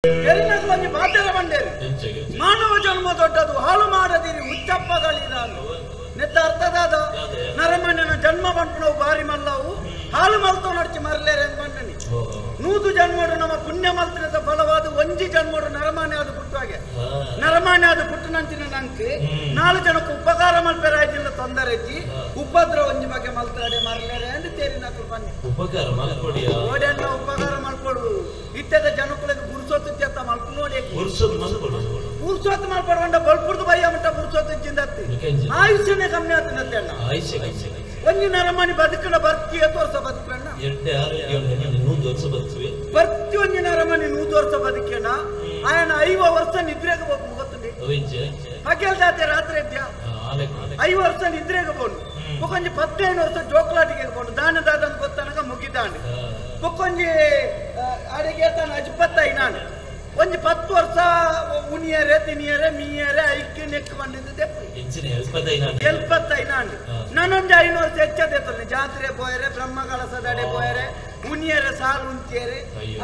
ಕೆರಿನಗಳಲ್ಲಿ ಬಾಧ್ಯರ ಬಂಡೇರು ಮಾನವ ಜನ್ಮ ದೊಡ್ಡದು ಹಾಳು ಮಾಡದಿರಿ ಹುಚ್ಚಪ್ಪಗಳಿರಾನು ನೆತ್ತ ಅರ್ಥದಾದ ನರಮಣ್ಯನ ಜನ್ಮ ಬಂಪುಣವು ಬಾರಿ ಮಲ್ಲವು ಹಾಳು ಮಲ್ತೋ ನಡ್ಚಿ ಮರಲೇರೆ ಅಂತ ಬಂಡನಿ ನೂದು ಜನ್ಮಡು ನಮ್ಮ ಪುಣ್ಯ ಮಲ್ತಿನದ ಫಲವಾದ ಒಂಜಿ ಜನ್ಮಡು ನರಮಾನ್ಯ ಆದ ಪುಟ್ಟುವಾಗೆ ನರಮಾನ್ಯ ಆದ ಪುಟ್ಟು ನಂಚಿನ ನಂಗೆ 4 ಜನಕ್ಕೆ ಉಪಕಾರ ಮಲ್ಪೆರಾಯ್ತಿಲ್ಲ ತೊಂದರೆ ಇಜ್ಜಿ ಉಪದ್ರ ಒಂಜಿ ಬಗ್ಗೆ ಮಲ್ತಾಡೆ ಮರಲೇರೆ ಅಂತ ತೇರಿ ನಕಲು ಬನ್ನಿ ಉಪಕಾರ ಮಲ್ಕೊಡಿ ಓಡೆಲ್ಲ ಉಪಕಾರ ಮಲ್ಕೊಡು ಇತ್ಯದ ಜನಗಳಿಗೆ ಗುರುಸೊತ್ತು ತ್ಯತ್ತ ಮಲ್ಕು ನೋಡಿ ಗುರುಸೊತ್ತು ಮಲ್ಪಡ್ಕೊಂಡ ಬಲ್ಪುರ್ದು ಬಯ್ಯ ಮಟ್ಟ ಗುರುಸೊತ್ತು ಇಚ್ಚಿಂದತ್ತಿ ಆಯುಷ್ಯನೇ ಕಮ್ಮಿ ಆಗ್ತದೆ ಒಂಜಿ ನರಮಣಿ ಬದುಕಣ ಬರ್ತಿ 100 ವರ್ಷ ಬದುಕಣ್ಣ ಬರ್ತಿ ಒಂಜಿ ನರಮಣಿ 100 ವರ್ಷ ಬದುಕಣ ಆಯನ 50 ವರ್ಷ ನಿದ್ರೆಗೆ ಹೋಗ್ತು ಗೊತ್ತುಂಡಿ ಹಗಲ್ ಜಾತೆ ರಾತ್ರಿ ಇದ್ಯಾ 5 ವರ್ಷ ನಿದ್ರೆಗೆ ಬೋದು ಬೊಕೊಂಜಿ 15 ವರ್ಷ ಜೋಕ್ಲಾಟಿಗೆ ಬೋದು ದಾನ ದಾದ ಗೊತ್ತನಕ ಮುಗಿದಾಂಡು ಬೊಕೊಂಜಿ ಅಡಿಗೆ ತಾನು ಅಜ್ಪತ್ತೈ ನಾನು ಒಂಜಿ 10 ವರ್ಷ ಉನಿಯರೆ ತಿನಿಯರೆ ಮೀಯರೆ ಐಕ್ಯ ನೆಕ್ ಬಂದಿದ್ದೆ ಎಲ್ಪತ್ತೈ ನಾನು ನಾನೊಂದು 5 ವರ್ಷ ಹೆಚ್ಚದೆ ಜಾತ್ರೆ ಪೋಯರೆ ಬ್ರಹ್ಮ ಕಳಸದಡೆ ಪೋಯರೆ ಉನಿಯರೆ ಸಾಲು ಉಂಚಿಯರೆ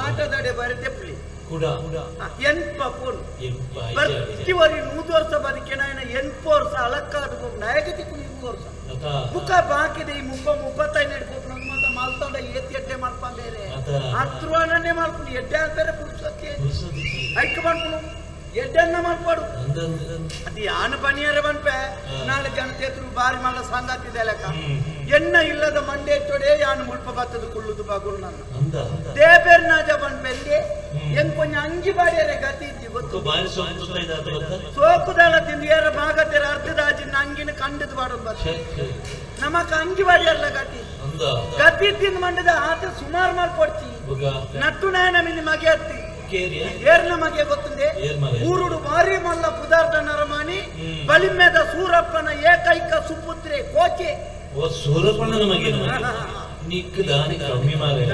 ಆಟದಡೆ ಪೋಯರೆ ತೆಪ್ಪಲಿ ಎನ್ಪ ಪೋನು ಬರ್ತಿವರಿ 100 ವರ್ಷ ಬದುಕಿನ 8 ವರ್ಷ ಅಲಕ್ಕಾದ ನಾಯಕತಿ 100 ವರ್ಷ ಮುಖ ಬಾಕಿದೆ ಈ 35 ನಡ್ಬೇಕು ನಮ್ಮ ಮಲ್ತಂಡ ಎತ್ತೆ ಮಲ್ಪಂದೇರೆ ಹತ್ರನೇ ಮಲ್ಕೊಂಡು ಎಡ್ಡೆ ಬೇರೆ ಪುಡ್ಸಕ್ಕೆ ಐಕ್ ಮಾಡ್ಕೊಂಡು ಎಡ್ಡೆನ್ನ ಮಲ್ಪಾಡು ಅದು ಯಾನು ಪನಿಯರ ಬನ್ಪೆ 4 ಜನತೆ ಬಾರಿ ಮಲ್ಲ ಸಂಗಾತಿದೆ ಲೆಕ್ಕ ಎಣ್ಣ ಇಲ್ಲದ ಮಂಡೆ ಚೊಡೆ ಯಾನು ಮುಲ್ಪ ಬತ್ತದ ಕುಳ್ಳುದು ಬಾಗುಳು ನನ್ನ ದೇಬೇರ್ ನಾಜ ಬನ್ಪೆಲ್ಲಿ ಹೆಂಗ್ ಕೊಂಚ ಅಂಗಿ ಬಾಡಿಯರೆ ಗತಿ ಇದ್ದಿ ಗೊತ್ತು ಸೋಕುದಲ್ಲ ತಿಂದು ಏರ ಭಾಗತೆರ ಅರ್ಧದ ಆಜಿನ ಅಂಗಿನ ಕಂಡದ್ ಬಾಡೋದು ಬರ್ತದೆ ನಮಕ ಅಂಗಿ ಬಾಡಿಯರ್ಲ ಗತಿ ತಿಂದು ಮಂಡದ ಆತ ಸುಮಾರು ಮಾಡ್ಕೊಡ್ತಿ ನಟ್ಟು ನಾಯನ ಮಿನಿ ಮಗೆ ಹತ್ತಿ ಏರ್ನ ಮಗೆ ಗೊತ್ತುಂದೆ ಊರುಡು ಭಾರಿ ಮಲ್ಲ ಪುದಾರ್ಥ ನರಮಾನಿ ಬಲಿಮೆದ ಸೂರಪ್ಪನ ಏಕೈಕ ಸುಪುತ್ರೆ ಕೋಚೆ ಸೂರಪ್ಪನ ಮಗೆ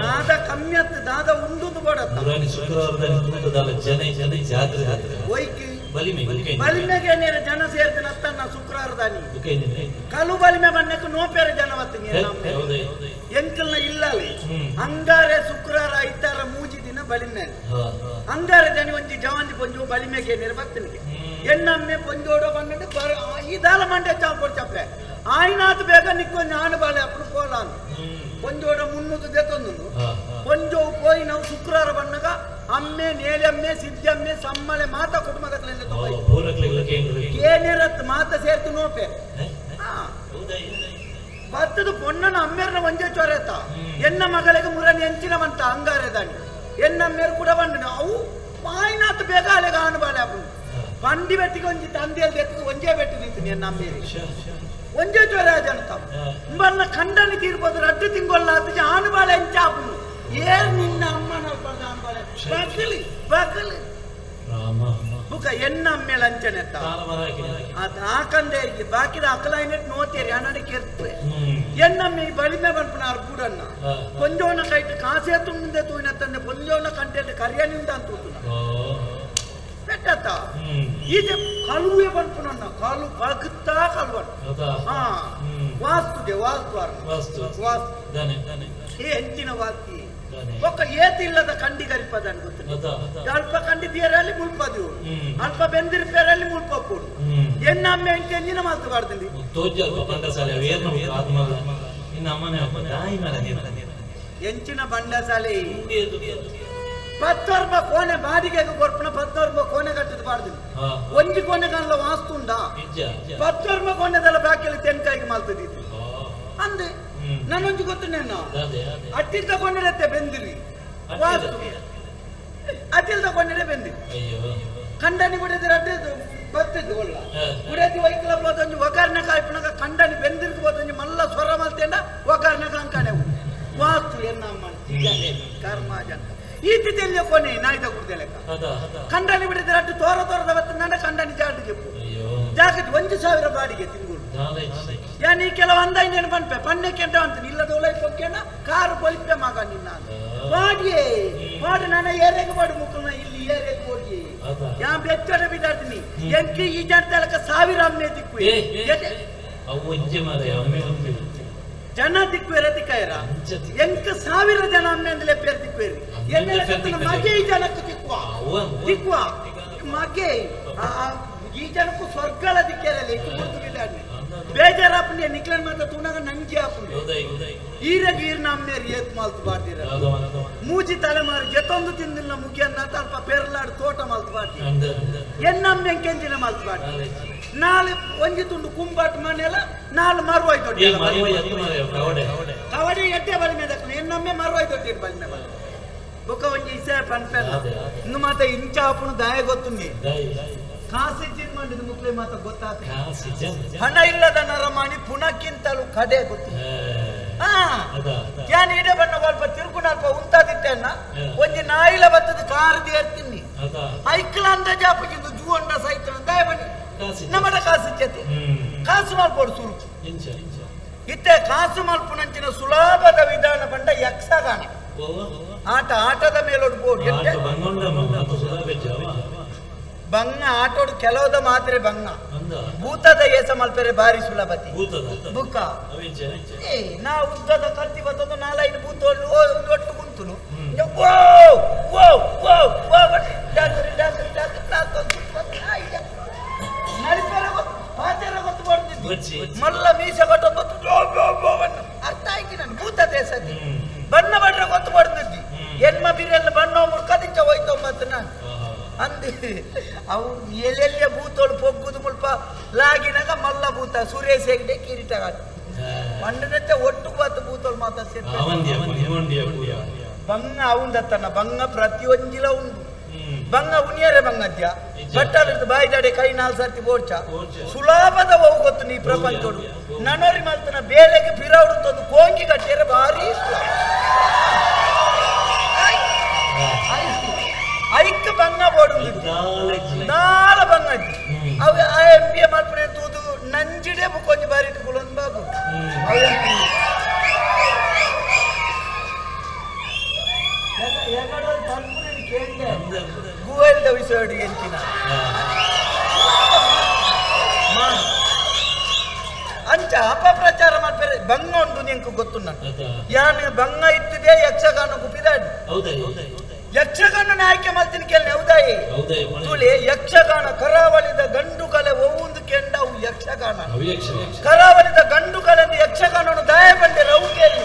ದಾದ ಕಮ್ಮಿ ಅತ್ತ ದಾದ ಉಂಡುದು ಕೊಡತ್ತ ಜನ ಜಾತ್ರೆ ಒಯ್ಕಿ ಬಲಿಮೆಗೆ ನೇರ ಜನ ಸೇರ್ತೀನಿ ಅತ್ತನ್ನ ಶುಕ್ರವಾರದಾನಿ ಕಲು ಬಲಿಮೆ ಬಣ್ಣಕ್ಕೆ ನೋಪೇರೆ ಜನ ಬತ್ತೀನಿ ಎಂಕಲ್ನ ಇಲ್ಲ ಅಂಗಾರೆ ಶುಕ್ರವಾರ ಐತಾರ ಮೂಜಿ ದಿನ ಬಲಿಮೆ ಅಂಗಾರೆ ಜನ ಒಂಜಿ ಜವಾಂದಿ ಪೊಂಜು ಬಲಿಮೆಗೆ ನೇರ ಬತ್ತೀನಿ ಎಣ್ಣಮ್ಮೆ ಪೊಂಜೋಡೋ ಬಂದ ಇದಾಲ ಮಂಡ್ಯ ಚಾಪೋಡ್ ಚಪ್ಪೆ ಆಯ್ನಾತ್ ಬೇಗ ನಿಕ್ಕೊಂದು ಆನು ಬಾಳೆ ಅప్పుడు పోలాను ಪೊಂಜೋಡ ಮುನ್ನೂದು ದೆತ್ತೊಂದು ಪೊಂಜೋ ಪೋಯಿ ನಾವು ಶುಕ್ರವಾರ ಬಣ್ಣಗ ಅಮ್ಮೆ ನೇಲಮ್ಮೆ ಸಿದ್ದಮ್ಮೆ ಸಮ್ಮಳೆ ಮಾತ ಕುಟುಂಬದ ಏನಿರತ್ ಮಾತ ಸೇರ್ತು ನೋಪೆ ಬತ್ತದು ಪೊಣ್ಣನ ಅಮ್ಮೇರ್ನ ಒಂಜೆ ಚೊರೆತ ಎನ್ನ ಮಗಳಿಗೆ ಮುರನಿ ಎಂಚಿನವಂತ ಅಂಗಾರೆದಾನಿ ಎನ್ನಮ್ಮೇರು ಕೂಡ ಬಂದ ಅವು ಆಯ್ನಾತ್ ಬೇಗ ಅಲೆಗ ಆನು ಬಾಳೆ ಅప్పుడు ಬಂಡಿ ಬೆಟ್ಟಿಗೆ ಒಂಜಿ ತಂದೆಯಲ್ಲಿ ಬೆತ್ತಿಗೆ ಒಂಜೆ ಬೆಟ್ಟು ನಿಂತೀನಿ ಎನ್ನ ಅಮ್ಮೇರಿ ಒಂಜೆ ಜ್ವರ ಜನತ ಬನ್ನ ಖಂಡನಿ ತೀರ್ಬೋದು ರಡ್ಡು ತಿಂಗೊಲ್ಲ ಅದು ಆನುಬಾಳೆ ಎಂಚಾಪು ಏರ್ ನಿನ್ನ ಅಮ್ಮನ ಆನುಬಾಳೆ ಬಕಲಿ ಬಕಲಿ ಬುಕ ಎನ್ನ ಅಮ್ಮೇಲೆ ಅಂಚನೆತ್ತ ಅದು ಹಾಕಂದೆ ಬಾಕಿದ ಅಕಲೈನೆಟ್ ನೋತೇರಿ ಅನಡಿಕೆ ಇರ್ತದೆ ಎನ್ನಮ್ಮೆ ಈ ಬಲಿಮೆ ಬನ್ಪನ ಅರ್ಬುಡನ್ನ ಪೊಂಜೋನ ಕೈಟ್ ಕಾಸೆ ತುಂಬಿದೆ ತೂಯಿನ ತಂದೆ ಪೊಂಜೋನ ಕಂಟೆಟ್ ಕರಿಯನಿಂದ ಅಂತ ಬೆಟ್ಟತ್ತ ಈಗ ಕಳುವೆ ಬಂಪುನನ್ನ ಕಾಲು ಬಾಗುತ್ತಾ ಕಲ್ವನ್ ವಾಸ್ತುಗೆ ಹೆಚ್ಚಿನ ವಾಸ್ತಿ ಒಕ್ಕ ಏತಿಲ್ಲದ ಕಂಡಿಗರಿಪದನ್ನು ಗೊತ್ತಿಲ್ಲ ಅಲ್ಪ ಕಂಡಿದ್ದೀರಲ್ಲಿ ಮುಲ್ಪದು ಅಲ್ಪ ಬೆಂದಿರ್ಪೇರಲ್ಲಿ ಮುಲ್ಪಪ್ಪುಡು ಎನ್ನಮ್ಮೆ ಎಂಜಿನ ಮಾತು ಬಾರ್ದಲ್ಲಿ ಎಂಚಿನ ಬಂಡಸಾಲೆ 10 ರೂಪಾಯಿ ಕೋಣೆ ಬಾಡಿಗೆಗೆ ಕೊರ್ಪಣ 10 ರೂಪಾಯಿ ಕೋಣೆ ಕಟ್ಟಿದ್ ಬಾರ್ದು ಒಂಜಿ ಕೋಣೆ ಕಾಣಲ ವಾಸ್ತುಂಡ 10 ರೂಪಾಯಿ ಕೋಣೆದೆಲ್ಲ ಬಾಕಿಯಲ್ಲಿ ತೆನ್ಕಾಯಿಗೆ ಮಾಲ್ತದಿತ್ತು ಅಂದೆ ನಾನೊಂಜಿ ಗೊತ್ತು ನೆನ್ನ ಅಟ್ಟಿಲ್ ತಗೊಂಡಿರತ್ತೆ ಬೆಂದಿರಿ ವಾಸ್ತು ಅಟ್ಟಿಲ್ ತಗೊಂಡಿರೆ ಬೆಂದಿರಿ ಕಂಡನಿ ಬಿಡಿದ್ರೆ ಅಡ್ಡ ಬತ್ತಿದ್ದು ಒಳ್ಳ ಗುಡೇತಿ ವೈಕಲ ಹೋದೊಂಜಿ ಒಗಾರ್ನ ಕಾಯ್ಪಣಗ ಕಂಡನಿ ಬೆಂದಿರ್ಗೆ ಹೋದೊಂಜಿ ಮಲ್ಲ ಸ್ವರ ಮಲ್ತೇಂಡ ಒಗಾರ್ನ ಕಾಂಕಣೆ ವಾಸ್ತು ಎನ್ನಮ್ಮ ಕರ್ಮ ಜನ ಈ ತಿಥಿಯಲ್ಲಿ ಕೊನೆ ನಾಯ್ದ ಕುಡ್ದೆ ಲೆಕ್ಕ ಕಂಡನಿ ಬಿಡಿದ್ರೆ ಅಟ್ಟು ತೋರದ ಬತ್ತ ಕಂಡನಿ ಜಾಡು ಜಪ್ಪು ಜಾಕೆಟ್ 1,000 ಬಾಡಿಗೆ ತಿಂಗಳು ಯಾನಿ ಕೆಲವು ಅಂದಾಯ್ನ ಬನ್ಪೆ ಪಣ್ಣಕ್ಕೆ ಅಂತ ಅಂತೀನಿ ಇಲ್ಲದ ಒಳ್ಳೆ ಪೊಕ್ಕೆನ ಕಾರು ಕೊಲಿಪೆ ಮಗ ನಿನ್ನ ಬಾಡಿಯೇ ಬಾಡು ನನ್ನ ಏರೆಗೆ ಬಾಡು ಮುಕ್ಕನ ಇಲ್ಲಿ ಏರೆಗೆ ಹೋಗಿ ಯಾ ಬೆಚ್ಚಡ ಬಿದ್ದಾಡ್ತೀನಿ ಎಂಕಿ ಈ ಜನತಲಕ 1000 ಅಮ್ಮೆ ದಿಕ್ಕು ಜನ ದಿಕ್ವೇರ ದಿಕ್ಕಾಯರ ಎಂಕ 1000 ಜನ ಅಮ್ಮೆ ಅಂದ್ರೆ ಪೇರ್ ದಿಕ್ವೇರಿ ಎಲ್ಲ ಮಗೆ ಈ ಜನಕ್ಕೆ ದಿಕ್ಕು ತಿಕ್ವ ಮಗೆ ಈ ಜನಕ್ಕೂ ಸ್ವರ್ಗಲ ದಿಕ್ಕೇರಲ್ಲ ಇಟ್ಟು ಗುರುತು ಬಿದ್ದಾಡ್ನೆ ಬೇಜಾರಾಪುಂಡೆ ನಿಕ್ಲನ್ ಮಾತ ತೂನಾಗ ನಂಜಿ ಆಪುಂಡೆ ಈರಗ ಈರ್ನ ಅಮ್ಮೇರಿ ಏತ್ ಮಾಲ್ತು ಬಾಡ್ದಿರ ಮೂಜಿ ತಲೆಮಾರು ಜತೊಂದು ತಿಂದಿಲ್ಲ ಮುಗಿಯನ್ನ ತಲ್ಪ ಪೆರ್ಲಾಡ್ ತೋಟ ಮಾಲ್ತು ಬಾಡ್ದಿ ಎನ್ನಮ್ಮೆ ಕೆಂಚಿನ ಮಾಲ್ತು ಬಾಡ್ದಿ ನಾಳೆ ಒಂಜಿ ತುಂಡು ಕುಂಬಾಟ್ ಮನೆಲ್ಲ ನಾಳೆ ಮರುವಾಯ್ತು ಕವಡೆ ಎಡ್ಡೆ ಬಲಿ ಮೇದಕ್ಕೆ ಎನ್ನಮ್ಮೆ ಮರುವಾಯ್ತು ಬಲಿ ಮೇಲೆ ಬೊಕ್ಕ ಒಂಜಿ ಇಸೆ ಪನ್ಪೆಲ್ಲ ಇನ್ನು ಮಾತ ಇಂಚ ಆಪುನು ದಾಯ ಗೊತ್ತುಂಡಿ ಕಾಸಿಜ್ಜಿನ್ ಮಾಡಿದ ಮುಕ್ಲೆ ಮಾತ ಗೊತ್ತಾತ ಹಣ ಇಲ್ಲದ ನರಮಾಣಿ ಪುನಕ್ಕಿಂತಲೂ ಕಡೆ ಗೊತ್ತು ಯಾನ್ ಇಡೆ ಬಣ್ಣ ಸ್ವಲ್ಪ ತಿರುಗುನಲ್ಪ ಉಂತಾದಿತ್ತೇನ ಒಂಜಿ ನಾಯಿಲ ಬತ್ತದ ಕಾರ್ದಿ ಏರ್ತೀನಿ ಐಕ್ಲ ಅಂದಾಜ ಆಪಕ್ಕಿಂದು ಜೂ ಅಂಡ ಸೈತ ದಯ ಬನ್ನಿ ನಮ್ಮಡ ಕಾಸಿಜ್ಜತೆ ಕಾಸು ಮಲ್ಪೋಡು ಸುರು ಇತ್ತೆ ಕಾಸು ಮಲ್ಪುನಂಚಿನ ಸುಲಭದ ವಿಧಾನ ಬಂಡ ಯಕ್ಷಗಾನ ಆಟದ ಮೇಲೋಡು ಬೋರ್ಡ್ ಬಂಗ ಆಟೋಡು ಕೆಲವದ ಮಾತ್ರ ಬಂಗ ಭೂತದ ಏಸ ಮಲ್ಪರೆ ಬಾರಿ ಸುಲಭತಿ ಬುಕ್ಕ ನಾ ಉದ್ದದ ಕತ್ತಿ ಬತ್ತೊಂದು 4-5 ಭೂತೋಳು ಒಟ್ಟು ಕುಂತುನು ಮಲ್ಲ ಮೀಸ ಕೊಟ್ಟು ಅರ್ಥ ಆಯ್ತು ನಾನು ಭೂತ ದೇಶದಿ ಬಣ್ಣ ಬಡ್ರ ಗೊತ್ತು ಬಡ್ದಿದ್ದಿ ಹೆಣ್ಮ ಬಿರಿಯಲ್ಲ ಬಣ್ಣ ಮುರ್ಕದಿಂಚ ಹೋಯ್ತು ಮತ್ತ ನಾನು ಅಂದಿ ಅವು ಎಲ್ಲೆಲ್ಲ ಭೂತೋಳು ಪೊಗ್ಗುದು ಮುಲ್ಪ ಲಾಗಿನಾಗ ಮಲ್ಲ ಭೂತ ಸುರೇಶ್ ಹೆಗ್ಡೆ ಕಿರೀಟ ಮಂಡನತ್ತೆ ಒಟ್ಟು ಬಾತು ಭೂತೋಳು ಮಾತಾಡ್ಸಿ ಬಂಗ ಅವಂದತ್ತನ ಬಂಗ ಪ್ರತಿಯೊಂಜಿಲ ಉಂಟು ಬಂಗ ಉಣಿಯರೆ ಬಂಗದ್ಯ ಬಟ್ಟಲಿರ್ದು ಬಾಯಿದಾಡೆ ಕೈ 4 ಸರ್ತಿ ಬೋಡ್ಚ ಸುಲಭದ ಹೋಗು ಗೊತ್ತು ನೀ ಪ್ರಪಂಚೋಡು ನನೋರಿ ಮಲ್ತನ ಬೇಲೆಗೆ ಪಿರವಡು ತಂದು ಕೋಂಗಿ ಕಟ್ಟಿಯರೆ ಭಾರಿ ಐಕ್ ಬಂಗ ಬೋಡು ನಾಲ ಬಂಗಜ್ಜಿ ಅವು ಆ MBA ಮಲ್ಪನೆ ತೂದು ನಂಜಿಡೆ ಕೊಂಚ ಬಾರಿ ಇಟ್ಟುಕೊಳ್ಳೊಂದು ಬಾಗು ಗೂವೆಲ್ದ ವಿಸರ್ಡಿ ಎಂಚಿನ ಅಂಚ ಅಪಪ್ರಚಾರ ಮಾಡ್ತಾರೆ ಬಂಗ ಉಂಟು ನಿಂಕು ಗೊತ್ತು ನಾನು ಯಾನು ಬಂಗ ಇತ್ತಿದೆ ಯಕ್ಷಗಾನ ಗುಪ್ಪಿದಾಡಿ ಯಕ್ಷಗಾನ ಆಯ್ಕೆ ಮಾಡ್ತೀನಿ ಕೇಳಿ ಹೌದಾಯಿ ತುಳಿ ಯಕ್ಷಗಾನ ಕರಾವಳಿದ ಗಂಡು ಕಲೆ ಒಂದು ಕೆಂಡವು ಯಕ್ಷಗಾನ ಕರಾವಳಿದ ಗಂಡು ಕಲೆ ಯಕ್ಷಗಾನವನ್ನು ದಾಯ ಬಂಡೆ ರವು ಕೇಳಿ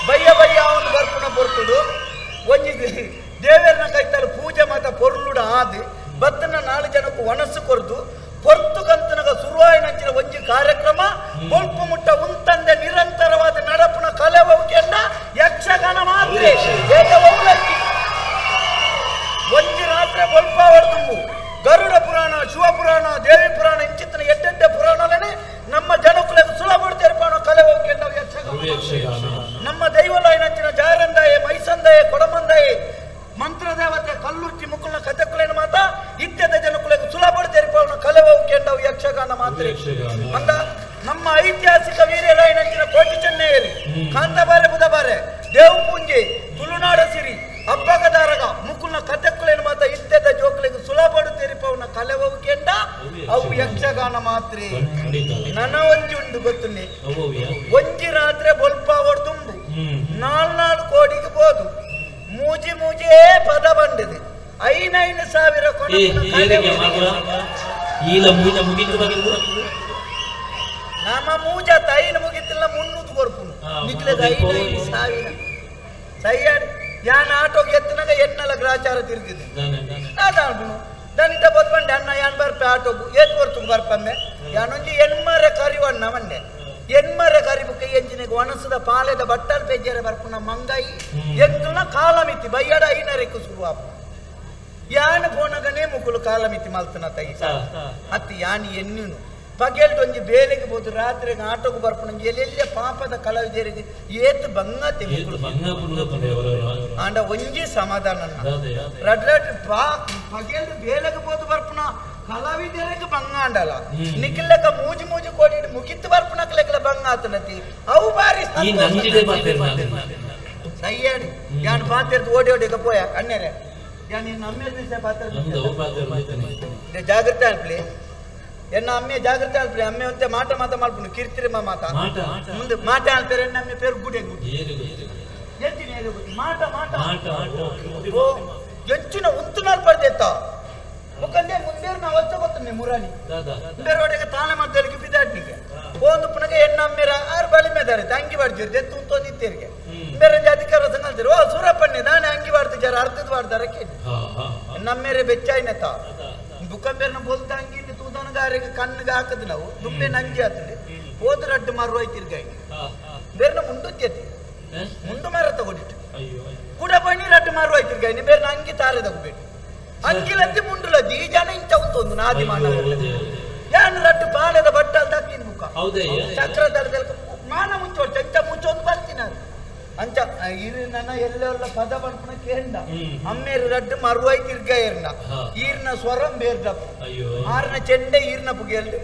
ಬಯ್ಯ ಅವನು ಬರ್ಪುಣ ಬರ್ತುಡು ಒಂಜಿ ದೇವೇರನ ಕೈತಲು ಪೂಜೆ ಮಾತ ಪೊರ್ಲುಡ ಆದಿ ಬತ್ತನ 4 ಜನಕ್ಕೂ ವನಸ್ಸು ಕೊರ್ದು ಪೊರ್ತು ಕಂತನಗ ಸುರುವಾಯಿನಂಚಿನ ಒಂಜಿ ಕಾರ್ಯಕ್ರಮ ಬೊಲ್ಪು ಮುಟ್ಟ ಉಂತಂದೆ ನಿರಂತರವಾದ ನಡಪುನ ಕಲೆ ಕೆಂಡ ಯಕ್ಷಗಾನ ಮಾತ್ರ ಒಂಜಿ ರಾತ್ರಿ ಬೊಲ್ಪ ಹೊರದು ಗರುಡ ಪುರಾಣ ಶಿವಪುರಾಣ ದೇವಿ ಪುರಾಣ ಇಂಚಿತ್ತನ ಎಡ್ಡೆಡ್ಡೆ ಪುರಾಣಲೇನೆ ನಮ್ಮ ಜನಕ್ಕೂ ಸುಲಭ ತೆರಪಾಣ ಕಲೆ ಕೆಂಡ ಯಕ್ಷಗಾನ ನಮ್ಮ ದೈವಲಾಯಿನಂಚಿನ ಜಾರಂದಾಯೆ ಮೈಸಂದಾಯೆ ಕೊಡಮಂದಾಯೆ ಮಂತ್ರ ದೇವತೆ ಕಲ್ಲುರ್ಚಿ ಮುಕ್ಕುಲ ಕಥೆಕುಲೇನ ಮಾತ ಇತ್ಯದ ಜನಕ್ಕೂ ಸುಲಭ ತೆರಪಾಣ ಕಲೆ ಕೆಂಡವು ಯಕ್ಷಗಾನ ಮಾತ್ರ ಅಂದ ನಮ್ಮ ಐತಿಹಾಸಿಕ ವೀರ್ಯರಾಯಿನಂಚಿನ ಕೋಟಿ ಚೆನ್ನಯ್ಯರಿ ಕಾಂತಬಾರೆ ಬುಧಬಾರೆ ದೇವು ಪೂಂಜೆ ತುಳುನಾಡ ಸಿರಿ ಹಬ್ಬಗದಾರಗ ಮುಕ್ಕುಲ ಕಥೆಕುಲೇನ ಮಾತ ಇತ್ಯದ ಜೋಕ್ಲೆಗೆ ಸುಲಭ ತೆರಿಪವನ ಕಲೆ ಕೆಂಡ ಅವು ಯಕ್ಷಗಾನ ಮಾತ್ರ ನನ್ನ ಒಂಜಿ ಉಂಡು ಗೊತ್ತುಂಡಿ ಒಂಜಿ ರಾತ್ರಿ ಬೊಲ್ಪ ಹೊಡ್ದುಂಬು 4 ಕೋಟಿಗೆ ಬೋದು ಮೂಜೇ ಪದ ಬಂಡಿದೆ 5,000 ಕೊಡು ನಮ್ಮ ಮೂಜ ತೈಲು ಮುಗಿತಿಲ್ಲ 300 ಕೊರ್ಪುನು ನಿಕ್ಲೆದ 5,000 ಸೈಯಾಡಿ ಯಾನ್ ಆಟೋಗೆ ಎತ್ತನಾಗ ಎನ್ನಲ ಗ್ರಾಚಾರ ತಿರುಗಿದೆ ಅದಾಡ್ನು ದನಿತ ಬದ್ಬಂಡೆ ಅಣ್ಣ ಯಾನ್ ಬರ್ಪೆ ಆಟೋಗು ಏತ್ ಬರ್ತು ಬರ್ಪಮ್ಮೆ ಯಾನೊಂಜಿ ಎಣ್ಮರೆ ಕರಿವಣ್ಣ ಮಂಡೆ ಎಣ್ಮರೆ ಕರಿಬುಕ್ಕೆ ಎಂಜಿನಿಗೆ ಒಣಸದ ಪಾಲೆದ ಬಟ್ಟಲ್ ಪೆಜ್ಜರೆ ಬರ್ಪುನ ಮಂಗಾಯಿ ಎಂತುನ ಕಾಲಮಿತಿ ಬಯ್ಯಡ 5,000 ಶುರುವಾಪ ಯಾನ್ ಪೋನಗನೇ ಮುಕ್ಕುಲು ಕಾಲಮಿತಿ ಮಲ್ತನ ತೈ ಅತ್ತಿ ಯಾನಿ ಎನ್ನುನು ಬಗೆಲ್ದು ಒಂಜಿ ಬೇಲೆಗೆ ಬೋದು ರಾತ್ರಿಗೆ ಆಟೋಗು ಬರ್ಪುನ ಎಲ್ಲೆಲ್ಲ ಪಾಪದ ಕಲಾವಿದರಿಗೆ ಏತ್ ಬಂಗತಿ ಆಂಡ ಒಂಜಿ ಸಮಾಧಾನ ರಡ್ ಬಗೆಲ್ದು ಬೇಲೆಗೆ ಬೋದು ಬರ್ಪುನ ಕಲಾವಿದರಿಗೆ ಬಂಗ ಅಂಡಲ್ಲ ನಿಖಿಲಕ ಮೂಜಿ ಕೋಡಿ ಮುಗಿತ್ತು ಬರ್ಪುನಕ್ಲೆಗ್ಲ ಬಂಗ ಆತನತಿ ಅವು ಬಾರಿ ಸೈಯಾಡಿ ಯಾನ್ ಪಾತಿರ್ದು ಓಡಿ ಪೋಯ ಅಣ್ಣೆರೆ ಯಾನ್ ಇನ್ನು ಅಮ್ಮೆ ದಿವಸ ಪಾತ್ರ ಜಾಗ್ರತೆ ಅನ್ಪ್ಲಿ ಎನ್ನ ಅಮ್ಮೆ ಜಾಗ್ರತೆ ಅಲ್ಪ್ರಿ ಅಮ್ಮೆ ಅಂತೆ ಮಾಟ ಮಲ್ಪುನು ಕೀರ್ತಿರಿಮ ಮಾತ ಮುಂದೆ ಮಾಟ ಅಲ್ಪೇರೆ ನಮ್ಮೆ ಪೇರು ಗುಡಿ ಮಾಟ ಎಂಚಿನ ಉಂತುನಾಲ್ ಪಡೆದೆತ್ತ ಮುಖಂಡೆ ಮುಂದೆ ನಾವು ಹೊಸ ಗೊತ್ತನೆ ಮುರಾನಿ ಬೇರೆ ಒಡೆಗೆ ತಾನೆ ಮದ್ದಲಿಗೆ ಬಿದ್ದಾಡ್ನಿಗೆ ಒಂದು ಪುನಗ ಎಣ್ಣಮ್ಮೆರ ಆರು ಬಳಿ ಮೇದಾರೆ ಅಂಗಿ ಬಾಡ್ತಿರು ದೆತ್ತು ಉಂತೋದಿತ್ತೇರಿಗೆ ಬೇರೆ ಅಧಿಕಾರ ಸಂಗಲ್ತಿರು ಓ ಸೂರಪ್ಪಣ್ಣೆ ನಾನೇ ಅಂಗಿ ಬಾಡ್ತು ಜರ ಅರ್ಧದ ಬಾಡ್ದಾರೆ ನಮ್ಮೇರೆ ಬೆಚ್ಚಾಯ್ನೆತ ಬುಕ್ಕಂಬೇರ್ನ ಬೋಲ್ತ ಅಂಗಿ ತೂದನಗಾರಿಗೆ ಕಣ್ಣಿಗೆ ಹಾಕದ್ ನಾವು ದುಂಬೆ ನಂಜಿ ಆಗ್ತದೆ ಹೋದ್ರ ಅಡ್ಡು ಮಾರು ಹೋಯ್ತಿರ್ಗಾಯಿ ಬೇರೆ ಮುಂದುತ್ಯತಿ ಮುಂಡು ಮಾರ ತಗೊಂಡಿಟ್ಟು ಕೂಡ ಬಣ್ಣಿ ರಡ್ಡು ಮಾರು ಹೋಯ್ತಿರ್ಗಾಯಿ ಬೇರೆ ಅಂಗಿ ತಾರೆ ತಗೋಬೇಕು ಅಂಗಿಲದ್ದಿ ಮುಂಡುಲದ್ದಿ ಈ ಜನ ಇಂಚ ಉಂಟು ನಾದಿ ಮಾಡ ಯಾನು ರಟ್ಟು ಪಾಡದ ಬಟ್ಟಲ್ ದಕ್ಕಿನ ಮುಖ ಚಕ್ರ ದಡದಲ್ಲಿ ಮಾನ ಮುಂಚೋಡ್ ಚಂಚ ಮುಂಚೊಂದು ಬರ್ತೀನಿ ಅಂಚ ಇರು ನನ್ನ ಎಲ್ಲೆಲ್ಲ ಪದ ಪಂಪನ ಕೇಂಡ ಅಮ್ಮೇರು ರಡ್ಡು ಮರುವಾಯ್ತಿರ್ಗ ಏರ್ನ ಈರ್ನ ಸ್ವರಂ ಬೇರ್ದ ಆರ್ನ ಚೆಂಡೆ ಈರ್ನ ಪುಗೆಲ್ಡು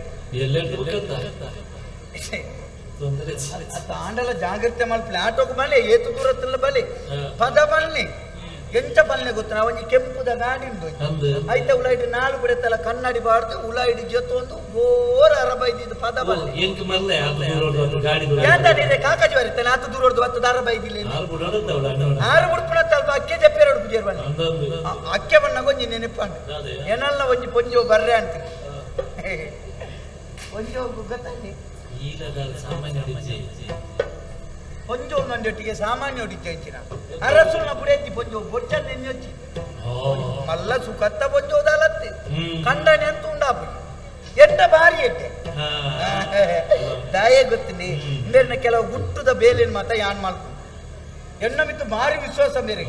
ಆಂಡಲ ಜಾಗ್ರತೆ ಮಾಡಿ ಪ್ಲಾಟ್ ಹೋಗ ಬಲೆ ಏತು ದೂರತ್ತಲ್ಲ ಬಲೆ ಪದ ಬಲ್ನಿ ಎಂಚ ಬಲ್ನೆ ಗೊತ್ತ ಒಂಜಿ ಕೆಂಪುದ ಗಾಡಿ ಐತ ಉಲಾಯಿಡಿ ನಾಳು ಬಿಡತ್ತಲ್ಲ ಕನ್ನಡಿ ಬಾಡ್ದು ಉಲಾಯಿಡಿ ಜೊತ್ತೊಂದು ಬೋರ್ ಅರಬೈದಿದ್ದು ಪದ ಬಲ್ನೆ ಯಾತನಿದೆ ಕಾಕಾಜಿ ಬರುತ್ತಾನೆ ಆತ ದೂರ ಹೊಡೆದು ಹತ್ತು ದಾರ ಬೈದಿಲ್ಲ ಆರು ಬಿಡ್ಪುಣತ್ತಲ್ಪ ಅಕ್ಕೆ ಜಪ್ಪೇರಡು ಪೂಜೆರ್ ಬನ್ನಿ ಅಕ್ಕೆ ಬಣ್ಣ ಒಂಜಿ ನೆನಪಂಡು ಏನಲ್ಲ ಒಂಜಿ ಪೊಂಜಿ ಬರ್ರೆ ಅಂತ ಒಂಜಿ ಹೋಗು ಗೊತ್ತಾಗಿ ಪೊಂಜು ಒಂದೊಂದೊಟ್ಟಿಗೆ ಸಾಮಾನ್ಯ ಹೊಡಿತೇಂಚಿನ ಅರಸುನ ಪುಡೆತ್ತಿ ಪೊಂಜು ಬೊಚ್ಚ ನೆನ್ಯೊಚ್ಚಿ ಮಲ್ಲ ಸುಖತ್ತ ಪೊಂಜು ಹೋದಲತ್ತೆ ಕಂಡನೆ ಅಂತ ಉಂಡಾಪು ಎಂತ ಬಾರಿ ಎಟ್ಟೆ ದಾಯೇ ಗೊತ್ತಿನಿ ಬೇರೆ ಕೆಲವು ಗುಟ್ಟುದ ಬೇಲಿನ ಮಾತ ಯಾನ್ ಮಾಡ್ಕೊಂಡು ಎಣ್ಣ ಮಿತ್ತು ಮಾರಿ ವಿಶ್ವಾಸ ಮೇರೆ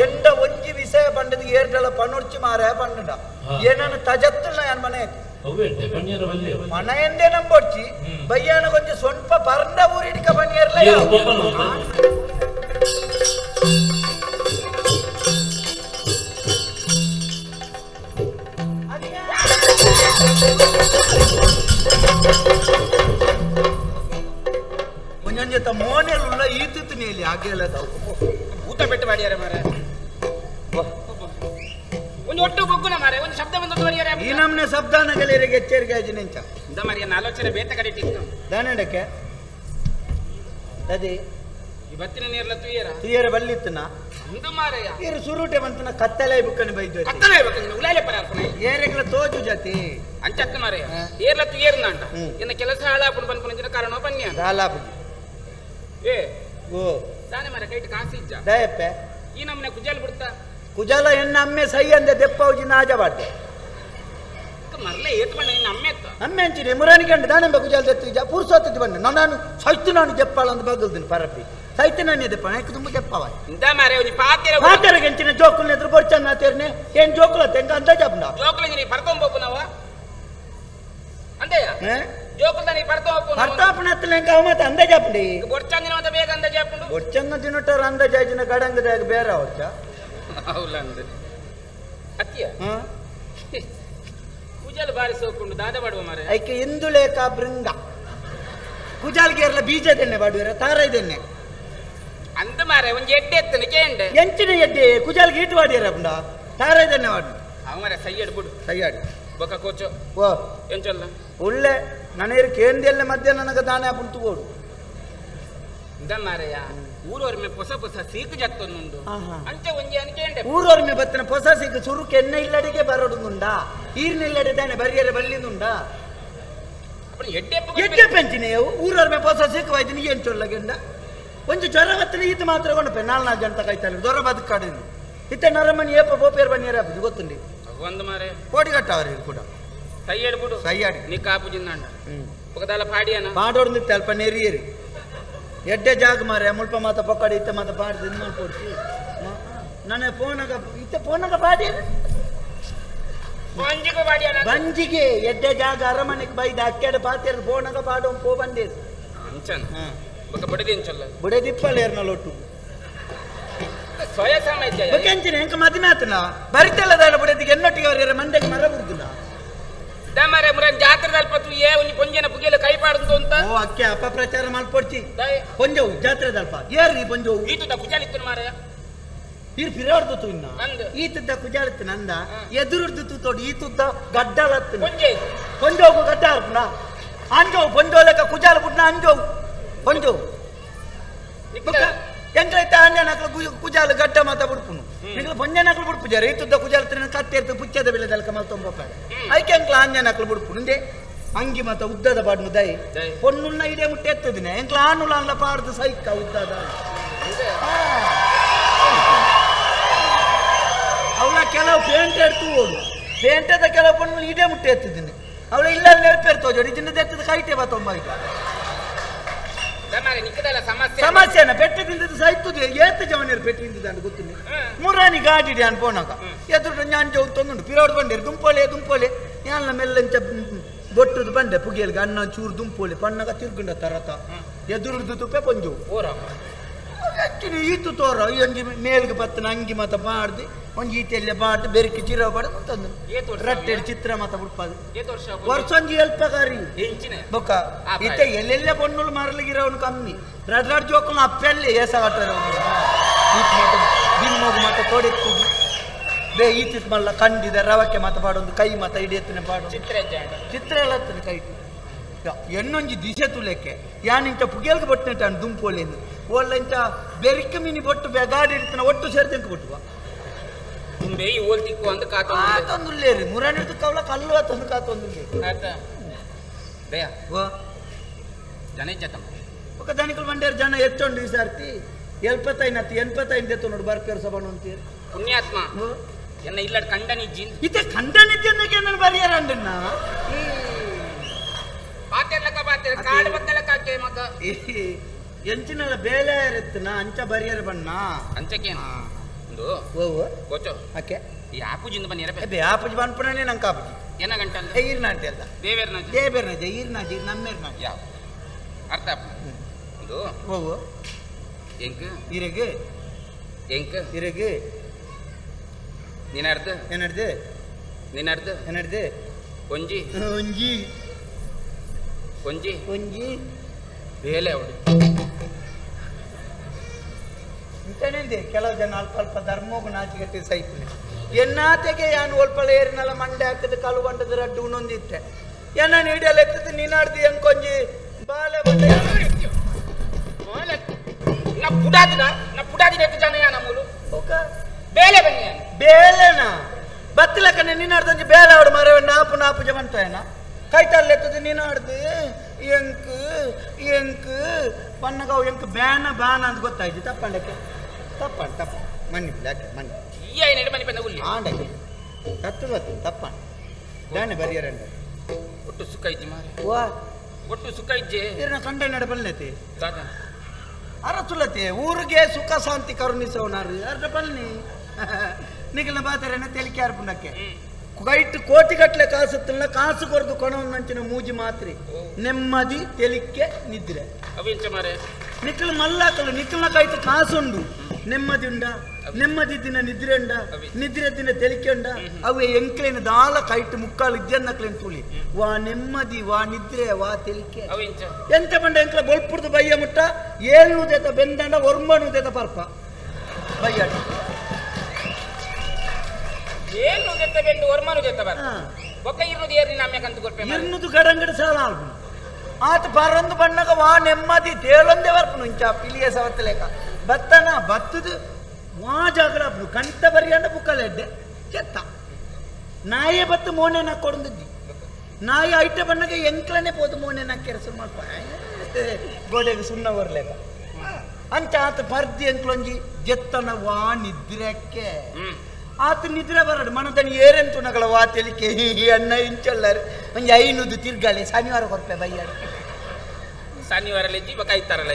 ಎಂಡ ಒಂಜಿ ವಿಷಯ ಪಂಡದ ಏರ್ಟಲ ಪಣೊಡ್ಚಿ ಮಾರ ಪಂಡ ಏನನ್ನು ತಜತ್ತಲ್ಲ ಯಾನ್ ಮನೆ ಮನ ಎಂದೇ ನಂಬೊಡ್ಚಿ ಬಯ್ಯಾನ ಕೊಂಚ ಸ್ವಲ್ಪ ಪರಂಡ ಊರಿಡಿಕ ಬನ್ನಿಯರ್ಲ ಒಂಜೊಂಜೆತ್ತ ಮೋನೆಲ್ಲ ಈತಿತ್ತಿನಲ್ಲಿ ಹಾಗೆ ಎಲ್ಲ ಊಟ ಬೆಟ್ಟು ಮಾಡ್ಯಾರ ಮಾರ ಒಂದು ಒಟ್ಟು ಬೊಗ್ಗುನ ಮಾರೆ ಒಂದು ಶಬ್ದ ಬಂದದ್ದು ಮಾಡ್ಯಾರ ಈ ನಮ್ನೆ ಶಬ್ದಾನಗಲಿರಿಗೆ ಎಚ್ಚರಿಕೆ ಆಯ್ತು ನಿಂಚ ಇಂದ ಮಾರಿಯ ಆಲೋಚನೆ ಬೇತ ಕಡಿಟ್ಟಿತ್ತು ದಾನಡಕ್ಕೆ ಅದೇ ಇವತ್ತಿನ ನೀರ್ಲ ತುಯ್ಯರ ಬಲ್ಲಿತ್ತನ ಇಂದು ಮಾರಯ್ಯ ಇರು ಸುರುಟೆ ಬಂತನ ಕತ್ತಲೆ ಬುಕ್ಕನ ಬೈದು ಕತ್ತಲೆ ಬೇಕು ಉಲಾಲೆ ಪರಾರ್ಪಣೆ ಏರೆಗಳ ತೋಜು ಜತಿ ಅಂಚಕ್ಕ ಮಾರಯ್ಯ ಏರ್ಲ ತುಯ್ಯರ್ನ ಅಂಟ ಇನ್ನ ಕೆಲಸ ಹಾಳಾಪುಡು ಬಂದ್ಕೊಂಡಿನ ಕಾರಣ ಬನ್ನಿ ಅಂತ ದಾಲಾಪುಜಿ ಏ ಓ ತಾನೆ ಮಾರ ಕೈಟ್ ಕಾಸಿ ಇಜ್ಜ ದಯಪ್ಪೆ ಈ ನಮ್ಮನೆ ಕುಜಾಲ್ ಬಿಡ್ತಾ ಕುಜಾಲ ಎನ್ನ ಅಮ್ಮೆ ಸೈ ಅಂದೆ ದೆಪ್ಪೌಜಿ ನಾಜ ಬಾಟೆ ಮರ್ಲೆ ಏತ್ ಬಣ್ಣ ನಿನ್ನ ಅಮ್ಮೆ ಎತ್ತ ಅಮ್ಮೆ ಅಂಚಿನಿ ಮುರಾನಿ ಕಂಡು ದಾನೆಂಬ ಕುಜಾಲ್ ದೆತ್ತು ಪುರ್ಸೋತ್ತಿದ್ದು ಬನ್ನಿ ನಾನು ಸೈತು ನಾನು ದೆಪ್ಪಾಳ ಅಂತ ಬಗಲ್ದಿನಿ ಪರಪ್ಪಿ ಸೈತು ನಾನೇ ದೆಪ್ಪ ನನಗೆ ತುಂಬ ದೆಪ್ಪವ ಇಂದ ಮಾರೆ ಒಂದು ಪಾತೆರಗೆ ಎಂಚಿನ ಜೋಕುಲ್ ಎದುರು ಬೊಡ್ಚನ್ನ ತೇರ್ನೆ ಏನ್ ಜೋಕುಲ ತೆಂಗ ಅಂತ ಜಾಪುಂಡ ಜೋಕುಲ ನೀ ಪರ್ಕೊಂಬೋಪು ನಾವ ಅಂದೆಯ ಜೋಕುಲ ನೀ ಪರ್ಕೊಂಬೋಪು ಪರ್ತಾಪನ ಹತ್ತಲ ಎಂಕ ಅವಮತ ಅಂದ ಜಾಪುಂಡಿ ಬೊಡ್ಚಂದಿನ ಮತ ಬೇಗ ಅಂದ ಜಾಪುಂಡು ಬೊಡ್ಚಂಗ ದಿನಟರ ಅಂದ ಜಾಜಿನ ಗಡಂಗದಾಗ ಬೇರೆ ಅವಚ್ಚ ಹೌಲ್ಲ ಅಂದ ಅತ್ತಿಯ ಕುಜಾಲ್ ಬಾರಿ ಸೋಕೊಂಡು ದಾದ ಮಾಡುವ ಮಾರೆ ಐಕೆ ಇಂದುಲೇಕ ಬೃಂಗ ಕುಜಾಲ್ಗೆರ್ಲ ಬೀಜದೆಣ್ಣೆ ಬಾಡುವರ ತಾರೈದೆಣ್ಣೆ ಅಂದ ಮಾರೆ ಒಂದು ಎಡ್ಡೆ ಎತ್ತನ ಕೇಂಡೆ ಎಂಚಿನ ಎಡ್ಡೆ ಕುಜಾಲ್ಗೆ ಈಟು ವಾಡಿಯರ ಬುಂಡ ತಾರೈದೆಣ್ಣೆ ವಾಡು ಅವ ಮಾರೆ ಸೈಯಡ್ ಬಿಡು ಸೈಯಾಡಿ ಬೊಕ್ಕ ಕೋಚು ಓ ಎಂಚಲ್ಲ ಒಳ್ಳೆ ನನಗೆ ಕೇಂದ್ರಲ್ಲ ಮಧ್ಯ ನನಗೆ ದಾನೆ ಪುಂತು ಓಡು ಇಂದ ಮಾರೆಯ ಊರವ್ರ ಮೇ ಹೊಸ ಹೊಸ ಸೀಕು ಜತ್ತೊಂದುಂಡು ಅಂಚೆ ಒಂಜಿ ಅನ್ಕೇಂಡೆ ಊರವ್ರ ಮೇ ಬತ್ತನ ಹೊಸ ಸೀಕು ಸುರುಕು ಎಣ್ಣೆ ಇಲ್ಲಡಿಗೆ ಬರೋಡುಂಡ ಈರ್ನ ಇಲ್ಲಡೆ ದಾನೆ ಬರಿಯರೆ ಬಲ್ಲಿಂದುಂಡ ಎಡ್ಡೆ ಪೆಂಚಿನಿ ಊರವ್ರ ಮೇ ಹೊಸ ಸೀಕು ವಾಯ್ತು ನೀ ಏನ್ ಚೊಲ್ಲಗೆಂಡ ಒಂಜಿ ಜ್ವರ ಬತ್ತನ ಈತ ಮಾತ್ರ ಕೊಂಡಪೆ 4 ಗಂಟೆ ಕಾಯ್ತಲ್ಲ ದೊರ ಬದುಕಾಡಿನ ಇತ್ತೆ ನರಮನಿ ಏಪ ಬೋಪೇರ್ ಬನ್ನಿಯರ ಬುದು ಗೊತ್ತುಂಡಿ ಒಂದು ಮಾರೆ ಕೋಟಿ ಕಟ್ಟವರಿಗೆ ಕೂಡ ಸೈಯಡ್ ಬಿಡು ಸೈಯಾಡಿ ನೀ ಕಾಪು ಜಿನ್ನಂಡ ఒకదాల పాడియన పాడోడు తెల్ప నెరియరి ఎడ్డే జాగ మారే ముల్ప మాత పక్కడి ఇత్త మాత పాడి దిన్మ పోర్చి ననే ఫోనగ ఇత్త ఫోనగ పాడి ಬಂಜಿಗೆ ಪಾಡಿಯನ ಬಂಜಿಗೆ ಎಡ್ಡೆ ಜಾಗ ಅರಮನೆಗೆ ಬೈದ ಅಕ್ಕೆಡ ಪಾತಿರ ಫೋನಗ ಪಾಡೋ ಪೋ ಬಂದೆ ಅಂಚನ್ ಬಕ ಬಡದಿ ಅಂಚಲ್ಲ ಬುಡೆ ದಿಪ್ಪಲೇರ್ನ ಲೊಟ್ಟು ಸ್ವಯ ಸಮಯ ಬಕೆಂಚಿನ ಎಂಕ ಮದಿನಾತನ ಬರಿತಲ್ಲದ ಬುಡೆದಿಗೆ ಎನ್ನೊಟ್ಟಿಗೆ ಅವರ ಮಂದೆಗೆ ಮರ ಬುಡುದಿಲ್ಲ ದಮರೆ ಮುರನ್ ಜಾತ್ರೆ ದಲ್ಪತ್ತು ಏ ಒಂಜಿ ಪೊಂಜನ ಪುಗಿಲ ಕೈ ಪಾಡುದು ಅಂತ ಓ ಅಕ್ಕೆ ಅಪಪ್ರಚಾರ ಮಾಡ್ಕೊಡ್ತಿ ಪೊಂಜವು ಜಾತ್ರೆ ದಲ್ಪ ಏರ್ರಿ ಪೊಂಜವು ಈತುದ ಕುಜಾಲಿತ್ತು ಮಾರಯ ಈರ್ ಪಿರಾಡ್ದು ಇನ್ನ ಈತುದ್ದ ಕುಜಾಲಿತ್ತು ನಂದ ಎದುರುಡ್ದು ತೋಡಿ ಈತುದ್ದ ಗಡ್ಡಲತ್ತು ಪೊಂಜೆ ಪೊಂಜೋಗು ಗಡ್ಡ ಅರ್ಪಣ ಅಂಜೋವು ಪೊಂಜೋ ಲೆಕ್ಕ ಕುಜಾಲ ಬುಡ್ನ ಅಂಜೋವು ಪೊಂಜೋವು ಎಂಕ್ಲೈತೆ ಅಂಜನಕ್ಲು ಕುಜಾಲು ಗಡ್ಡ ಮಾತ ಬಿಡ್ಪುನು ನಿಂಗ್ಲು ಪಂಜನಕ್ಲು ಬಿಡ್ಪು ಜರ ಇತ್ತುದ್ದ ಕುಜಾಲು ತಿನ್ನ ಕತ್ತೆರ್ತು ಪುಚ್ಚದ ಬೆಳೆದಲ್ಕ ಮಲ್ತೊಂಬಪ್ಪಾಡ ಐಕೆ ಅಂಕ್ಲ ಅಂಜನಕ್ಲು ಬಿಡ್ಪು ನಿಂದೆ ಅಂಗಿ ಮತ ಉದ್ದದ ಬಾಡ್ನು ದೈ ಪೊನ್ನುಲ್ನ ಇದೇ ಮುಟ್ಟೆ ಎತ್ತದಿನ ಎಂಕ್ಲ ಆನುಲ ಅಲ್ಲ ಪಾಡ್ದು ಸೈಕ ಉದ್ದದ ಅವಳ ಕೆಲವು ಪೇಂಟ್ ಎಡ್ತು ಹೋಗು ಪೇಂಟದ ಕೆಲವು ಪೊಣ್ಣು ಇದೇ ಮುಟ್ಟೆ ಎತ್ತಿದ್ದೀನಿ ಅವಳ ಇಲ್ಲ ನೆರಪೇರ್ತೋ ಜೋಡಿ ಚಿನ್ನದ ಎತ್ತದ ಕೈಟೆ ಬತ್ತೊಂಬಾಯ್ತು ಸಮಸ್ಯೆನ ಪೆಟ್ಟದಿಂದ ಸಾಯ್ತದೆ ಏತ್ತು ಜವನಿಯರು ಪೆಟ್ಟಿಂದ ಅಂತ ಗೊತ್ತಿಲ್ಲ ಮೂರಾನಿ ಗಾಡಿ ಅನ್ಪೋನಾಗ ಎದುರು ನಾನು ಜವ್ ತೊಂದು ಪಿರೋಡ್ ಬಂದಿರು ದುಂಪೋಲೆ ಯಾನ ಮೆಲ್ಲಂಚ ಬೊಟ್ಟದು ಬಂಡೆ ಪುಗಿಯಲ್ಗೆ ಅನ್ನ ಚೂರು ದುಂಪೋಲೆ ಪಣ್ಣಗ ತಿರ್ಗುಂಡ ತರತ ಎದುರುದು ತುಪ್ಪೆ ಪಂಜು ಈತು ತೋರ ಒಂಜಿ ಮೇಲ್ಗೆ ಬತ್ತನ ಅಂಗಿ ಮತ ಬಾಡ್ದು ಒಂಜಿ ಈತೆಲ್ಲ ಬಾಡ್ದು ಬೆರಕಿ ಚಿರ ಬಾಡ್ದು ತಂದು ರಟ್ಟೆ ಚಿತ್ರ ಮತ ಬಿಡ್ಪದು ವರ್ಷೊಂಜಿ ಎಲ್ಪಗಾರಿ ಬೊಕ್ಕ ಇತ್ತ ಎಲ್ಲೆಲ್ಲ ಬೊಣ್ಣುಲು ಮರಲಿಗಿರೋನು ಕಮ್ಮಿ ರಡ್ ಜೋಕಲ್ನ ಅಪ್ಪೆಲ್ಲಿ ಏಸಾಗಟ್ಟಾರ ಬಿಮ್ಮೋಗು ಮತ ತೊಡೆತ್ತುದು ಬೇ ಈತಿತ್ ಮಲ್ಲ ಕಂಡಿದೆ ರವಕ್ಕೆ ಮತ ಬಾಡೊಂದು ಕೈ ಮತ ಹಿಡಿಯತ್ತನೆ ಬಾಡು ಚಿತ್ರ ಎಲ್ಲ ಹತ್ತನೆ ಕೈ ಎನ್ನೊಂಜಿ ದಿಶೆ ತುಲೆಕ್ಕೆ ಯಾನಿಂಚ ಪುಗಿಯಲ್ಗೆ ಬೊಟ್ಟನೆ ದುಂಪೋಲೆಂದು ಒಳ್ಳೆಂಚ ಬೆರಿಕ ಮಿನಿ ಬೊಟ್ಟು ಬೆಗಾಡಿ ಇಡ್ತಾನೆ ಒಟ್ಟು ಸೇರ್ತೆಂಕ ಕೊಟ್ಟುವ ಕಾತೊಂದುಲ್ಲೇರಿ ಮುರಾನಿಡ್ದು ಕವಲ ಕಲ್ಲು ಆತೊಂದು ಕಾತೊಂದುಲ್ಲೇರಿ ఒక దానికి వండారు జన ఎచ్చండి ఈసారి ఎల్పతైనత్తి ఎన్పతైంది ನೋಡು ಬರ್ಕೇರು ಸಬಣ ಅಂತೀರಿ ಪುಣ್ಯಾತ್ಮ ಎನ್ನ ಇಲ್ಲ ಕಂಡನಿಜ್ಜಿ ಇತ್ತೆ ಕಂಡನಿಜ್ಜಿ ಅನ್ನಕ್ಕೆ ನನ್ನ ಬರಿಯಾರಂಡನ್ನ ಪಾತೆಲ್ಲಕ ಪಾತೆ ಕಾಡು ಬತ್ತಲಕ್ಕೆ ಮಗ ಎಂಚಿನಲ್ಲ ಬೇಲೆ ಇರುತ್ತನ ಅಂಚ ಬರಿಯರ ಬಣ್ಣ ಅಂಚಕೇನ ಒಂದು ಓ ಕೋಚೋ ಓಕೆ ಈ ಆಪುಜಿಂದ ಬನ್ನಿ ಇರಬೇಕು ಬೇ ಆಪುಜಿ ಬನ್ಪುಣನೆ ನಂಗೆ ಆಪುಜಿ ಏನ ಗಂಟೆ ಅಂತ ಈರ್ನಾಟಿ ಅಲ್ಲ ದೇವೇರ್ನಾಜಿ ಈರ್ನಾಜಿ ನಮ್ಮೇರ್ನಾಜಿ ಯಾವ ಅರ್ಥ ಒಂದು ಓ ಎಂಕ ಇರೆಗೆ ಎಂಕ ಇರೆಗೆ ನಿನರ್ಧ ಏನರ್ದೆ ನಿನರ್ಧ ಏನರ್ದೆ ಒಂಜಿ ಒಂಜಿ ಒಂಜಿ ಒಂಜಿ ಬೇಲೆ ಅವಳು ಇಂತನೇಂದೆ ಕೆಲವು ಜನ ಅಲ್ಪ ಅಲ್ಪ ಧರ್ಮೋಗು ನಾಚಿಗಟ್ಟಿ ಸೈಪುನೆ ಎನ್ನಾತೆಗೆ ಯಾನು ಒಲ್ಪಲ ಏರಿನಲ್ಲ ಮಂಡೆ ಹಾಕಿದ ಕಲು ಬಂಡದ ರಡ್ಡು ಉಣೊಂದಿತ್ತೆ ಎನ್ನ ನೀಡಿಯಲ್ಲ ಎತ್ತದ ನೀನಾಡ್ದು ಎಂಕೊಂಜಿ ಬಾಲೆ ಬಂಡೆ ನಾ ಪುಡಾದಿನ ಜನ ಯಾನ ಮೂಲು ಓಕ ಬೇಲೆ ಬನ್ನಿ ಬೇಲೆನಾ ಬತ್ತಲಕನೆ ನೀನಾಡ್ದಂಜಿ ಬೇಲೆ ಅವಡು ಮರ ನಾಪು ಜವಂತೇನ ಕೈತಲ್ಲಿ ಎತ್ತದ ನೀನಾಡ್ದು ಎಂಕ್ ಪನ್ನಗಾವ್ ಎಂಕ್ ಬ್ಯಾನ ಅಂತ ಗೊತ್ತಾಯ್ತು ತಪ್ಪಂಡಕ್ಕೆ ತಪ್ಪಂಡ ಮಣ್ಣಿ ಯಾಕೆ ಮಣ್ಣಿ ಈ ಮನೆ ಬಂದ ಉಲ್ಲಿ ಆಂಡಕ್ಕೆ ತತ್ತು ಬತ್ತು ತಪ್ಪಂಡ ಬ್ಯಾನೆ ಬರಿಯರಂಡ ಒಟ್ಟು ಸುಖ ಇಜ್ಜಿ ಮಾರೆ ವಾ ಒಟ್ಟು ಸುಖ ಇಜ್ಜೆ ಇರ್ನ ಕಂಡ ನಡೆ ಬಲ್ನೈತಿ ದಾದ ಅರಸುಲತೆ ಊರಿಗೆ ಸುಖ ಶಾಂತಿ ಕರುಣಿಸೋನಾರು ಅರ್ಧ ಬಲ್ನಿ ನಿಗಲ ಬಾತರೇನ ತೆಲಿಕೆ ಅರ್ಪುಂಡಕ್ಕೆ ಕೈಟ್ ಕೋಟಿಗಟ್ಟಲೆ ಕಾಸುತ್ತಲ್ಲ ಕಾಸು ಕೊರದು ಕೊಣವಂಚಿನ ಮೂಜಿ ಮಾತ್ರಿ ನೆಮ್ಮದಿ ತೆಲಿಕೆ ನಿದ್ರೆ ಅವಿಂಚ ಮಾರೆ ನಿಖಲ್ ಮಲ್ಲಾಕಲು ನಿಖಲ್ನ ಕೈಟ್ ಕಾಸುಂಡು ನೆಮ್ಮದಿ ಉಂಡ ನೆಮ್ಮದಿ ದಿನ ನಿದ್ರೆ ಉಂಡ ನಿದ್ರೆ ದಿನ ತೆಲಿಕೆ ಉಂಡ ಅವೇ ಎಂಕ್ಲೇನ ದಾಲ ಕೈಟ್ ಮುಕ್ಕಾಲು ಇದ್ದನ್ನಕ್ಲೇನ್ ತುಳಿ ವಾ ನೆಮ್ಮದಿ ವಾ ನಿದ್ರೆ ವಾ ತೆಲಿಕೆ ಅವಿಂಚ ಎಂತ ಬಂಡ ಎಂಕ್ಲ ಬೊಲ್ಪುರ್ದು ಬಯ್ಯ ಮುಟ್ಟ ಏಳ್ನುದೇತ ಬೆಂದಂಡ ಒರ್ಮನುದೇತ ಪರ್ಪ ಬಯ್ಯಾಡ ಏನು ಜೊತೆ ಬೆಂಡು ವರ್ಮನು ಜೊತೆ ಬರ ಒಕ್ಕ ಇರುವುದು ಏರಿ ನಮ್ಮೆ ಕಂತು ಕೊಡ್ಪೆ ಇರ್ನುದು ಗಡಂಗಡ ಸಾಲ ಆಲ್ಪು ಆತ ಬರೊಂದು ಬಣ್ಣಗ ವಾ ನೆಮ್ಮದಿ ತೇಲೊಂದೆ ಬರ್ಪುನು ಇಂಚ ಪಿಲಿಯ ಸವತ್ತಲೇಕ ಬತ್ತನ ಬತ್ತದು ವಾ ಜಾಗಡಪ್ನು ಕಂಟ ಬರಿಯಂಡ ಬುಕ್ಕಲೆಡ್ಡೆ ಕೆತ್ತ ನಾಯೇ ಬತ್ತು ಮೋನೆ ನಾ ಕೊಡಂದಿದ್ದಿ ನಾಯಿ ಐಟ ಬಣ್ಣಗೆ ಎಂಕ್ಲನೆ ಪೋದು ಮೋನೆ ನಾ ಕೆರಸು ಮಾಡ್ಪ ಗೋಡೆಗೆ ಸುಣ್ಣ ಬರ್ಲೇಕ ಅಂತ ಆತ ಪರ್ದಿ ಎಂಕ್ಲೊಂಜಿ ಜೆತ್ತನ ವಾ ನಿದ್ರಕ್ಕೆ ಆತ ನಿದ್ರೆ ಬರಡು ಮನದನಿ ಏರೆಂತುನಗಳ ವಾ ತೆಲಿಕೆ ಅನ್ನ ಇಂಚಲ್ಲರು ಒಂಜಿ ಐನುದು ತಿರ್ಗಾಳೆ ಶನಿವಾರ ಕೊರ್ಪೆ ಬಯ್ಯಾಡ ಶನಿವಾರ ಲೆಜ್ಜಿ ಕೈತಾರಲ್ಲ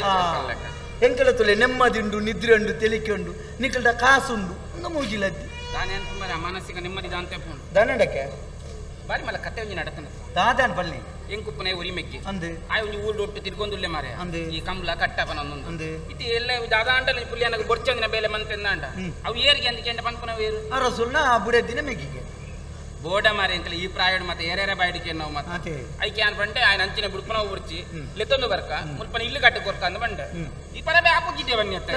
ಎಂಕಲ ತುಲೆ ನೆಮ್ಮದಿ ಉಂಡು ನಿದ್ರೆ ಉಂಡು ತೆಲಿಕೆ ಉಂಡು ನಿಕಲ್ದ ಕಾಸು ಉಂಡು ಒಂದು ಮೂಜಿಲದ್ದಿ ತಾನೇ ಅಂತ ಮಾನಸಿಕ ನೆಮ್ಮದಿ ದಾಂತೆ ಫೋನ್ ದಾನಡಕ್ಕೆ ಬಾರಿ ಮಲ್ಲ ಕತೆ ಒಂಜಿ ನಡತನೆ ದಾದಾನ್ ಬಲ್ಲಿ ಎಂಕುಪ್ಪನೆ ಉರಿಮೆಗ್ಗಿ ಅಂದೆ ಆಯ್ ಒಂಜಿ ಊಳ್ದು ಒಟ್ಟು ತಿರ್ಗೊಂದುಲ್ಲೆ ಮಾರೆ ಅಂದೆ ಈ ಕಂಬ್ಲ ಕಟ್ಟಪನ ಒಂದೊಂದು ಅಂದೆ ಇತಿ ಎಲ್ಲ ದಾದ ಅಂಡಲ್ಲ ಪುಲಿಯನಗ ಬೊರ್ಚಂದಿನ ಬೇಲೆ ಮಂತೆಂದ ಅಂಡ ಅವು ಏರಿಗೆ ಅಂದಿಕೆಂಡ ಪನ್ಪನ ವೇರು ಅರಸುಲ್ನ ಬುಡೆ ದಿನ ಮೆಗಿಗೆ ಬೋಡ ಮಾರೆ ಅಂಕಲ ಈ ಪ್ರಾಯಡ್ ಮತ್ತೆ ಏರೇರ ಬಾಯ್ಡಿಕೆ ನಾವು ಮತ್ತೆ ಐಕೆ ಅನ್ ಬಂಡೆ ఆయన ಅಂಚಿನ ಬುಡ್ಪನ ಬುರ್ಚಿ ಲೆತ್ತೊಂದು ಬರ್ಕ ಮುಲ್ಪನ ಇಲ್ಲು ಕಟ್ಟ ಕೊರ್ಕ ಅಂದ ಬಂಡೆ ಈ ಪರಬೆ ಆಪುಗಿದ್ದೆ ಬನ್ನಿ ಅತ್ತ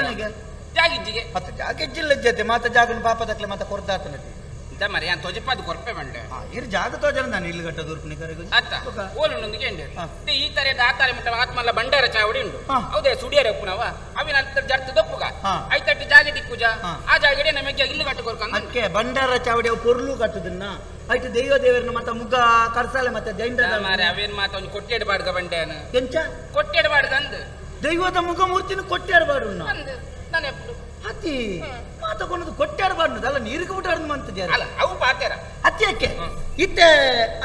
ಜಾಗಿಜ್ಜಿಗೆ ಮತ್ತೆ ಜಾಗಿಜ್ಜಿಲ್ಲ ಜೊತೆ ಮಾತ ಜಾಗನ ಪಾಪದಕ್ಲೆ ಮತ್ತೆ ಕೊರ್ದಾತನತಿ మరి ಅಂತ ತೊಜಪಾದು ಕೊರ್ಪೆ ಬಂಡೆ ಇರ್ ಜಾಗ ತೋಜನ ನಾನು ಇಲ್ಲಿ ಗಟ್ಟ ದೂರ್ಪನಿ ಕರೆಗೆ ಅತ್ತ ಓಲುಂದೊಂದಿಗೆ ಎಂಡೆ ಈ ತರದ ಆತಾರಿ ಮುಟ್ಟ ಆತ್ಮಲ್ಲ ಬಂಡಾರ ಚಾವಡಿ ಉಂಡು ಹೌದೇ ಸುಡಿಯರೆ ಉಪ್ಪುನವ ಅವಿನ ಅಂತ ಜರ್ತ ದೊಪ್ಪುಗ ಐತಟ್ಟಿ ಜಾಗ ದಿಕ್ಕುಜ ಆ ಜಾಗಡೆ ನಮಗೆ ಇಲ್ಲಿ ಗಟ್ಟ ಕೊರ್ಕಂದ ಅದಕ್ಕೆ ಬಂಡಾರ ಚಾವಡಿ ಅವು ಪೊರ್ಲು ಕಟ್ಟುದನ್ನ ಆಯ್ತು ದೈವ ದೇವರನ್ನ ಮತ್ತೆ ಮುಗ ಕರ್ಸಾಲೆ ಮತ್ತೆ ಜೈಂಡ ಮಾರೆ ಅವೇನ್ ಮಾತ ಒಂದು ಕೊಟ್ಟೆಡ್ ಬಾಡ್ಗ ಬಂಡೆನ ಎಂಚ ಕೊಟ್ಟೆಡ್ ಬಾಡ್ಗ ಅಂದ ದೈವದ ಮುಖ ಮೂರ್ತಿನ ಕೊಟ್ಟೆಡಬಾರ್ದು ನಾನು ಎప్పుడు ಅತಿ ಮಾತಕೊಂಡದು ಕೊಟ್ಟೆಡಬಾರ್ದು ಅಲ್ಲ ನೀರಿಗೆ ಬಿಟ್ಟಾಡ್ದು ಮಂತ ಅಲ್ಲ ಅವು ಪಾತೆರ ಅತ್ಯಕ್ಕೆ ಇತ್ತೆ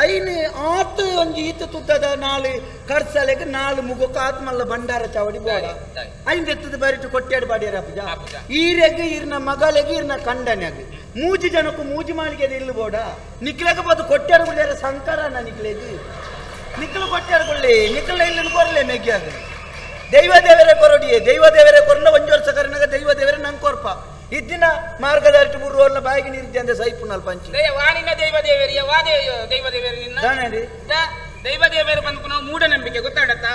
ಐನು ಆತು ಒಂಜಿ ಈತ ತುದ್ದದ ನಾಳು ಕರ್ಸಲೆಗೆ ನಾಳು ಮುಗಕ್ಕೆ ಆತ್ಮಲ್ಲ ಬಂಡಾರ ಚಾವಡಿ ಬೋಡ ಐದು ಎತ್ತದ ಬರಿಟ್ಟು ಕೊಟ್ಟೆಡಬಾಡ್ಯಾರ ಪೂಜ ಈರೆಗೆ ಇರ್ನ ಮಗಲೆಗೆ ಇರ್ನ ಕಂಡನ್ಯಾಗ ಮೂಜಿ ಜನಕ್ಕೂ ಮೂಜಿ ಮಾಳಿಗೆ ಇಲ್ಲ ಬೋಡ ನಿಕ್ಲೆಗೆ ಕೊಟ್ಟೆಡಗುಳ್ಳ್ಯಾರ ಸಂಕರನ ನಿಕ್ಲೆಗೆ ನಿಕ್ಲು ಕೊಟ್ಟೆಡಗುಳ್ಳಿ ನಿಕ್ಲ ಇಲ್ಲ ಕೊರ್ಲೆ ಮೆಗ್ಯಾಗ ದೈವ ದೇವರೇ ಕೊರಡಿಯೇ ದೈವ ದೇವರೇ ಕೊರನ ಒಂಜು ವರ್ಷ ಕರ್ನಾಗ ದೈವ ದೇವರೇ ನಂಗೆ ಕೊರ್ಪ ಇದ್ದಿನ ಮಾರ್ಗದರ್ಶಿ ಬುರ್ರೋಲ್ನ ಬಾಯಿಗೆ ನೀರಿದ್ದೆ ಅಂದ್ರೆ ಸೈಪುನಲ್ ಪಂಚಿ ವಾಣಿನ ದೈವ ದೇವರಿಯ ವಾದೇ ದೈವ ದೇವರಿ ನಿನ್ನ ದೈವ ದೇವರು ಬಂದ್ಪು ನಾವು ಮೂಢನಂಬಿಕೆ ಗೊತ್ತಾಡತ್ತಾ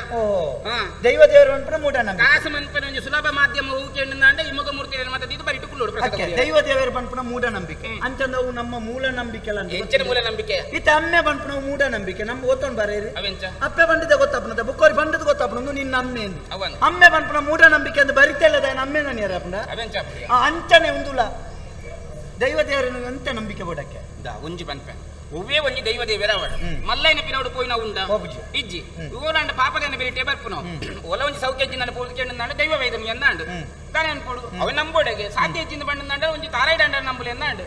ದೈವ ದೇವರು ಬಂದ್ಪು ಮೂಢನಂಬಿಕೆ ಕಾಸು ಮನ್ಪನ ಒಂದು ಸುಲಭ ಮಾಧ್ಯಮ ಹೂಕೆಂಡು ಇಮ್ಮಗ ಮೂರ್ತಿ ಮತ್ತೆ ಇದು ಬರಿಟ್ಟು ಕುಳ್ಳೋಡು ದೈವ ದೇವರು ಬಂದ್ಪು ಮೂಢನಂಬಿಕೆ ಅಂತಂದ ಅವು ನಮ್ಮ ಮೂಲ ನಂಬಿಕೆ ಅಲ್ಲ ಹೆಚ್ಚಿನ ಮೂಲ ನಂಬಿಕೆ ಇತ್ತ ಅಮ್ಮೆ ಬಂದ್ಪು ನಾವು ಮೂಢನಂಬಿಕೆ ನಮ್ಗೆ ಗೊತ್ತೊಂಡು ಬರೇರಿ ಅವೆಂಚ ಅಪ್ಪೆ ಬಂದಿದ್ದೆ ಗೊತ್ತಾಪನದ ಬುಕ್ಕೋರಿ ಬಂದದ್ದು ಗೊತ್ತಾಪನ ನಿನ್ನ ಅಮ್ಮೆ ಅಮ್ಮೆ ಬಂದ್ಪು ನಾವು ಮೂಢನಂಬಿಕೆ ಅಂತ ಬರಿತೇಳದ ಅಮ್ಮೆ ನಾನು ಯಾರಪ್ಪನ ಅವೆಂಚ ಅಂಚನೆ ಉಂದುಲ ದೈವ ದೇವರನ್ನು ಎಂತ ನಂಬಿಕೆ ಬೋಡಕ್ಕೆ ಒಂಜಿ ಪನ್ಪೆ ಒವ್ವೇ ಒಂಜಿ ದೈವ ದೇವರ ಅವಡ ಮಲ್ಲೈನ ಪಿನೋಡು ಪೋಯಿನ ಉಂಡ ಇಜ್ಜಿ ಇವನಂಡ ಪಾಪದನ ಬೇರೆ ಟೇಬರ್ ಪುನೋ ಒಲ ಒಂಜಿ ಸೌಖ್ಯಜ್ಜಿ ನನ್ನ ಪೋಲ್ಕೆಂಡು ನಾಡು ದೈವ ವೈದ್ಯನು ಎನ್ನಾಂಡು ತಾನೇ ಅನ್ಪೋಡು ಅವ ನಂಬೋಡೆಗೆ ಸಾಧ್ಯ ಹೆಚ್ಚಿಂದ ಬಂಡ ಒಂಜಿ ತಾರಾಯ್ಡಂಡ ನಂಬುಲು ಎನ್ನಾಂಡು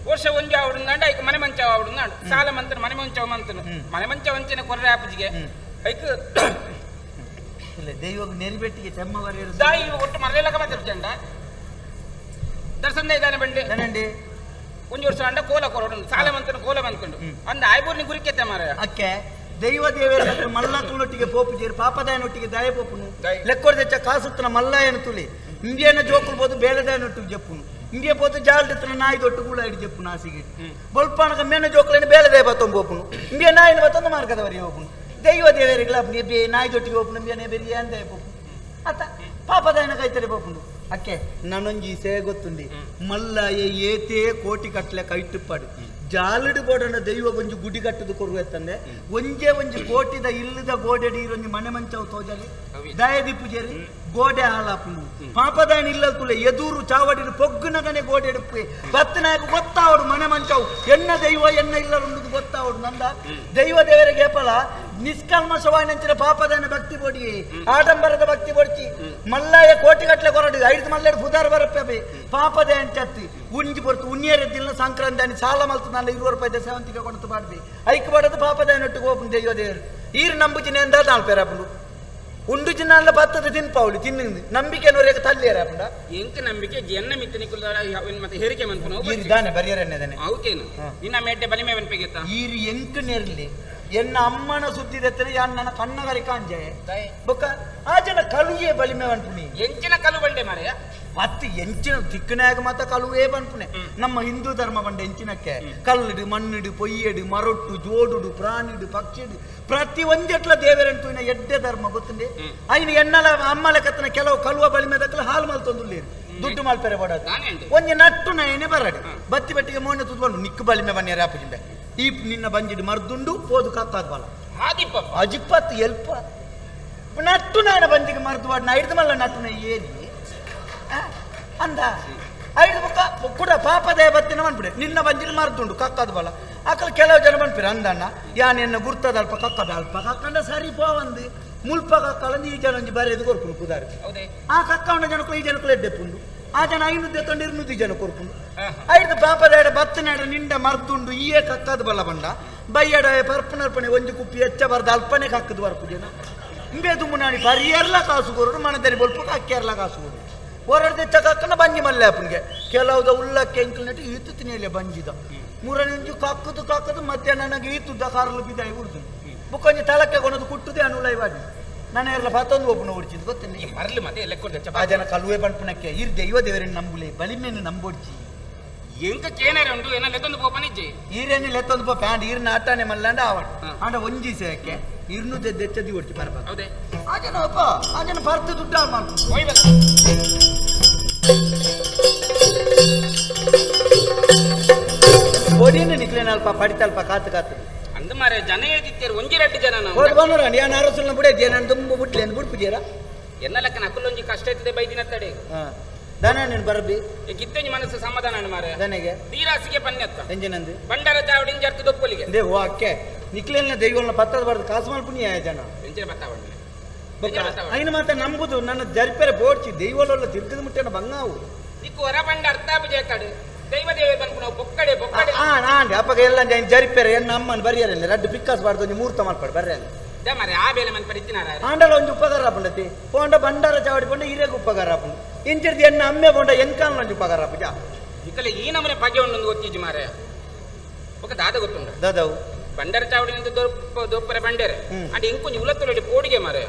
ವರ್ಷ ಒಂಜಿ ಅವಡುಂದಾಂಡ ಐಕ್ ಮನೆ ಮಂಚವ ಅವಡುಂದಾಂಡು ಸಾಲ ಮಂತನ ಮನೆ ಮಂಚವ ಮಂತನು ಮನೆ ಮಂಚ ವಂಚನೆ ಕೊರ್ರೆ ಆಪುಜಿಗೆ ಐಕ್ ದೈವ ನೆರಿಬೆಟ್ಟಿಗೆ ಚೆಮ್ಮವರ ದಾಯಿ ಒಟ್ಟು ಮರಲೆಲ್ಲ ಮಾತಾಡ್ಚಂಡ ದರ್ಶನ ಇದ್ದಾನೆ ಬಂಡೆ ಒಂಜಿ ವರ್ಷ ಅಂಡ ಕೋಲ ಕೊರೋಡು ಸಾಲ ಮಂತನು ಕೋಲ ಮಂತ್ಕೊಂಡು ಅಂದ ಆಯ್ಬೂರ್ನಿ ಗುರಿಕೆತ್ತೆ ಮಾರ ಅಕ್ಕೆ ದೈವ ದೇವರ ಮಲ್ಲಕ್ಕನೊಟ್ಟಿಗೆ ಪೋಪುಜೇರು ಪಾಪದಾಯನೊಟ್ಟಿಗೆ ದಯ ಪೋಪುನು ಲೆಕ್ಕೋರ್ ತೆಚ್ಚ ಕಾಸುತ್ತನ ಮಲ್ಲಾಯನ ತುಳಿ ಇಂಡಿಯನ ಜೋಕುಲು ಬೋದು ಬೇಳೆದಾಯನೊಟ್ಟಿಗೆ ಜಪ್ಪುನು ಇಂಡಿಯಾ ಪೋತು ಜಾಲ್ದಿತ್ತನ ನಾಯಿ ದೊಟ್ಟು ಕೂಡ ಹಿಡಿ ಜಪ್ಪು ನಾಸಿಗೆ ಬೊಲ್ಪಾಣಕ ಮೇನ ಜೋಕುಲೇನು ಬೇಳೆದಾಯ ಬತ್ತೊಂದು ಹೋಪುನು ಇಂಡಿಯಾ ನಾಯಿನ ಬತ್ತೊಂದು ಮಾರ್ಗದವರಿ ಹೋಪುನು ದೈವ ದೇವರಿಗೆ ನಾಯಿ ದೊಟ್ಟಿಗೆ ಹೋಪುನು ಇಂಡಿಯನೇ ಬೇರೆ ಅಂದ ಪೋಪು ಅತ್ತ ಪಾಪದಾಯನ ಕೈತರೆ ಪೋಪುನು ಅಕ್ಕೆ ನನೊಂಜಿ ಸೇ ಗೊತ್ತುಂಡಿ ಮಲ್ಲಾಯ ಏತೇ ಕೋಟಿ ಕಟ್ಲೆ ಕೈಟ್ಟುಪ್ಪಾಡು ಜಾಲಡು ಬೋಡನ ದೈವ ಒಂಜಿ ಗುಡಿ ಕಟ್ಟದು ಕೊರುವೆತ್ತಂದೆ ಒಂಜೇ ಒಂಜಿ ಕೋಟಿದ ಇಲ್ಲದ ಗೋಡೆಡಿ ಇರೊಂಜಿ ಮನೆ ಮಂಚವು ತೋಜಲಿ ದಯದಿ ಪೂಜೆರಿ ಗೋಡೆ ಹಾಳಾಪುನು ಪಾಪದಾಯನ ಇಲ್ಲ ತುಲೆ ಎದುರು ಚಾವಡಿನ ಪೊಗ್ಗುನಗನೆ ಗೋಡೆ ಎಡುಪ್ಪೆ ಬತ್ತನಾಗ ಗೊತ್ತಾವಡು ಮನೆ ಮಂಚವು ಎನ್ನ ದೈವ ಎನ್ನ ಇಲ್ಲರುಂದು ಗೊತ್ತಾವಡು ನಂದ ದೈವ ದೇವರಿಗೆ ಫಲ ನಿಷ್ಕಲ್ಮಶವಾಯಿನಂಚಿನ ಪಾಪದಾಯನ ಭಕ್ತಿ ಬೋಡಿ ಆಡಂಬರದ ಭಕ್ತಿ ಬೋಡ್ಚಿ ಮಲ್ಲಾಯ ಕೋಟಿ ಗಟ್ಲೆ ಕೊರಡು ಐದು ಮಲ್ಲಾಯ ಬುಧಾರ ಬರಪ್ಪೆ ಪಾಪದಾಯನ ಚತ್ತಿ ಉಂಜಿ ಬರ್ತು ಉಣ್ಣಿಯರದ್ದಿಲ್ಲ ಸಂಕ್ರಾಂತಿ ಸಾಲ ಮಲ್ತು ನಾನು 20 ರೂಪಾಯಿ ಸೇವಂತಿಗೆ ಕೊಡ್ತು ಮಾಡ್ದಿ ಐಕ್ ಬಡದು ಪಾಪದಾಯನೊಟ್ಟಿಗೆ ಹೋಗ್ನು ದೈವ ದೇವರು ಈರು ನಂಬುಜಿನ ಎಂದ ತಾಳ್ಪೇರಾಪುಂಡು ಉಂಡು ಜಿನ್ನ ಬತ್ತದ ತಿನ್ಪಾವಳಿ ತಿನ್ನ ನಂಬಿಕೆ ನೋರೇಕ ತಲ್ಲಿಯರಾಪುಂಡ ಎಂಕ ನಂಬಿಕೆ ಜನ್ನ ಮಿತ್ತ ನಿಕುಲ ಮತ್ತೆ ಹೇರಿಕೆ ಮಂತನು ದಾನೆ ಬರಿಯರನ್ನೇದಾನೆ ಹೌದೇನು ನಿನ್ನ ಮೇಟೆ ಬಲಿಮೆ ಬನ್ಪೆಗೆತ್ತ ಈರು ಎಂಕ ನೆರ್ಲಿ ಎನ್ನ ಅಮ್ಮನ ಸುದ್ದಿದೆತ್ತನೆ ಯಾನ್ ನನ್ನ ಕಣ್ಣಗರಿ ಕಾಂಜೆ ಬೊಕ್ಕ ಆ ಜನ ಕಲುಯೇ ಬಲಿಮೆ ಬನ್ಪುನಿ ಎಂಚಿನ ಕಲು ಬಂಡೆ ಮಾರೆಯ ಮತ್ತೆ ಎಂಚಿನ ತಿಕ್ಕನಾಗ ಮಾತ ಕಲುವೇ ಬನ್ಪುನೆ ನಮ್ಮ ಹಿಂದೂ ಧರ್ಮ ಬಂಡೆ ಎಂಚಿನಕ್ಕೆ ಕಲ್ಲಿಡು ಮಣ್ಣಿಡು ಪೊಯ್ಯಡು ಮರೊಟ್ಟು ಜೋಡುಡು ಪ್ರಾಣಿಡು ಪಕ್ಷಿಡು ಪ್ರತಿ ಒಂದೆಟ್ಲ ದೇವರಂಟು ಇನ್ನ ಎಡ್ಡೆ ಧರ್ಮ ಗೊತ್ತುಂಡೆ ಐನ ಎನ್ನಲ ಅಮ್ಮಲ ಕತ್ತನ ಕೆಲವು ಕಲುವ ಬಲಿಮೆ ದಕ್ಕಲ ಹಾಲು ಮಲ್ತೊಂದುಲ್ಲೇರು ದುಡ್ಡು ಮಾಲ್ಪೆರೆ ಬಡೋದು ಒಂಜಿ ನಟ್ಟು ನಯನೆ ಬರಡು ಬತ್ತಿ ಬಟ್ಟಿಗೆ ಮೋನೆ ತುದ್ಕೊಂಡು ನಿಕ್ಕು ಬಲಿಮೆ ಬನ್ನಿ ರಾಪುಜಿಂದ ಈ ನಿನ್ನ ಬಂಜಿಡು ಮರ್ದುಂಡು ಪೋದು ಕತ್ತಾದ ಬಲ ಅಜಿಪ್ಪತ್ತು ಎಲ್ಪ ನಟ್ಟು ನಾಯನ ಬಂಜಿಗೆ ಮರ್ದು ಬಾಡ್ ನಾ ಹಿಡ್ದು ಮಲ್ಲ ನಟ್ಟು ನೈ ಏರಿ ಅಂದ ಐದು ಬುಕ್ಕ ಕೂಡ ಪಾಪದೇ ಬತ್ತಿನ ಬಂದ್ಬಿಡೆ ನಿನ್ನ ಬಂಜಿಡು ಮರ್ದುಂಡು ಕಕ್ಕದ ಬಲ ಅಕ್ಕಲ್ ಕೆಲವು ಜನ ಬಂದ್ಬಿರ ಅಂದಣ್ಣ ಯಾನ್ ಎನ್ನ ಗುರ್ತದ ಅಲ್ಪ ಕಕ್ಕದ ಅಲ್ಪ ಕಕ್ಕಂಡ ಸರಿ ಪೋವಂದು ಮುಲ್ಪ ಕಕ್ಕಲಂದು ಈ ಜನ ಒಂಜಿ ಬರೆದು ಕೊರ್ಪುನು ಕುದಾರು ಆ ಕಕ್ಕವನ ಜನಕ್ಕೂ ಈ ಜನಕ್ಕೂ ಎಡ್ಡೆಪ್ಪುಂಡು ಆ ಜನ 500 ತೊಂಡು 200 ಜನ ಕೊರ್ಪುಂಡು ಐದು ಪಾಪದ ಬತ್ತನಾಡ ನಿಂಡ ಮರ್ದುಂಡು ಈಯೇ ಕಕ್ಕದ ಬಲ ಬಂಡ ಬಯ್ಯಡ ಪರ್ಪನರ್ಪಣೆ ಒಂಜಿ ಕುಪ್ಪಿ ಹೆಚ್ಚ ಬರ್ದ ಅಲ್ಪನೆ ಕಕ್ಕದ ಬರ್ಪು ಜನ ಇಂಬೆ ತುಮ್ಮನಾಡಿ ಪರಿಯರ್ಲ ಕಾಸು ಕೊರೋಡು ಮನದಲ್ಲಿ ಬೊಲ್ಪು ಅಕ್ಕೆರ್ಲ ಕಾಸು ಕೊಡು ಹೊರಡು ತೆಚ್ಚ ಕಕ್ಕನ ಬಂಜಿ ಮಲ್ಲೆ ಅಪ್ಪನಿಗೆ ಕೆಲವುದ ಉಳ್ಳಕ್ಕೆ ಎಂಕಲ್ ನೆಟ್ಟು ಈತು ತಿನ್ನೆಲೆ ಬಂಜಿದ ಮೂರನೇ ಕಕ್ಕದು ಮಧ್ಯಾಹ್ನ ನನಗೆ ಈತುದ್ದ ಕಾರಲು ಬಿದ್ದಾಯಿ ಉರ್ದು ಬುಕ್ಕೊಂಜಿ ತಳಕ್ಕೆ ಕೊನದು ಕುಟ್ಟುದೇ ಅನುಲೈವಾಡಿ ನಾನು ಎಲ್ಲ ಪತ್ತೊಂದು ಒಬ್ಬನ ಓಡಿಸಿದ್ದು ಗೊತ್ತಿಲ್ಲ ಮರಳು ಮತ್ತೆ ಲೆಕ್ಕ ಆ ಜನ ಕಲುವೆ ಪಂಪನಕ್ಕೆ ಇರ್ ದೈವ ದೇವರನ್ನು ನಂಬುಲೆ ಬಲಿಮೆಯನ್ನು ನಂಬೋಡ್ಚಿ ಎಂಕ ಕೇನರೆ ಉಂಟು ಏನ ಲೆತ್ತೊಂದು ಪೋಪನಿಜ್ಜಿ ಈರೇನು ಲೆತ್ತೊಂದು ಪೋ ಪ್ಯಾಂಡ್ ಈರ್ನ ಆಟಾನೆ ಮಲ್ಲಾಂಡ ಆವಡ್ ಆಂಡ ಒಂಜಿ ಸೇಕೆ ಇರ್ನು ದೆಚ್ಚದಿ ಓಡ್ಚಿ ಪರಬ ಹೌದೇ ಆ ಜನ ಅಪ್ಪ ಆ ಜನ ಪರ್ತು ದುಡ್ಡು ಮಾಡ್ಕೊಂಡು ನಿಕ್ಲೇನ ಅಲ್ಪ ಪಡಿತಲ್ಪ ಕಾತು ಅಂದ ಮಾರೆ ಜನ ಹೇಳ್ತಿತ್ತೇರು ಒಂಜಿ ರೆಡ್ಡಿ ಜನ ಬಂದ್ರು ಯಾನ ಅರಸಲ್ನ ಬಿಡೇ ಜನ ತುಂಬ ಬಿಟ್ಲಿ ಅಂತ ಬಿಡ್ಪುಜೀರ ಎನ್ನ ಲೆಕ್ಕನ ಅಕ್ಕಲ್ಲೊಂಜಿ ಕಷ್ಟ ಇರ್ತದೆ ಬೈದಿನ ತಡೆ ದನ ನೀನು ಬರಬಿ ಗಿತ್ತಂಜಿ ಮನಸ್ಸು ಸಮಾಧಾನ ಮಾರೆ ದನೆಗೆ ನೀರಾಸಿಗೆ ಪನ್ನೆತ್ತ ಎಂಜಿನಂದು ಬಂಡಾರ ಚಾವಡಿನ ಜರ್ತ ದೊಪ್ಪಲಿಗೆ ದೇ ಓ ಅಕ್ಕೆ ನಿಕ್ಲೇನ ದೈವನ ಪತ್ತದ ಬರ್ದು ಕಾಸು ಮಲ್ಪುನಿ ಜನ ಎಂಚಿನ ಬತ್ತಾವಣ್ಣ అయిన మాత్రం నమ్ముదు నన్ను జరిపేరే పోడ్చి దైవాలలో తిరుగుతుంది ముట్టిన బంగావు నీకు వరబండ అర్థాపు చేస్తాడు దైవ దేవే పనుకున్నావు బొక్కడే బొక్కడే నాండి అప్పగ ఎల్లండి ఆయన జరిపేరు ఎన్న అమ్మని బరియరండి రెడ్డు పిక్కాస్ పడుతుంది ముహూర్తం అల్పడు బర్రెండి మరి ఆ ಬೇಲೆ ಮನ್ ಪರಿತಿನಾರ ಆಂಡಲ ಒಂದು ಉಪಕಾರ ರಾಪಂಡತಿ ಪೋಂಡ ಬಂಡಾರ ಚಾವಡಿ ಪೋಂಡ ಹಿರೇಗ ಉಪಕಾರ ರಾಪಂಡು ಇಂಚಿರ್ದಿ ಎನ್ನ ಅಮ್ಮೆ ಪೋಂಡ ಎಂಕಾಲ ನಂಜು ಉಪಕಾರ ರಾಪುಜ ಇಕಲೆ ಈ ನಮನೆ ಪಗೆ ಉಂಡು ಗೊತ್ತಿಜ್ಜಿ ಮಾರೆ ఒక దాద ಗೊತ್ತುಂಡ ದಾದವು ಬಂಡಾರ ಚಾವಡಿ ನಿಂತು ದೊಪ್ಪರೆ ಬಂಡೇರೆ ಅಂಡ್ ಇಂಕೊಂಜಿ ಉಲತ್ತೊಳಡಿ ಪೋಡಿಗೆ ಮಾರೆ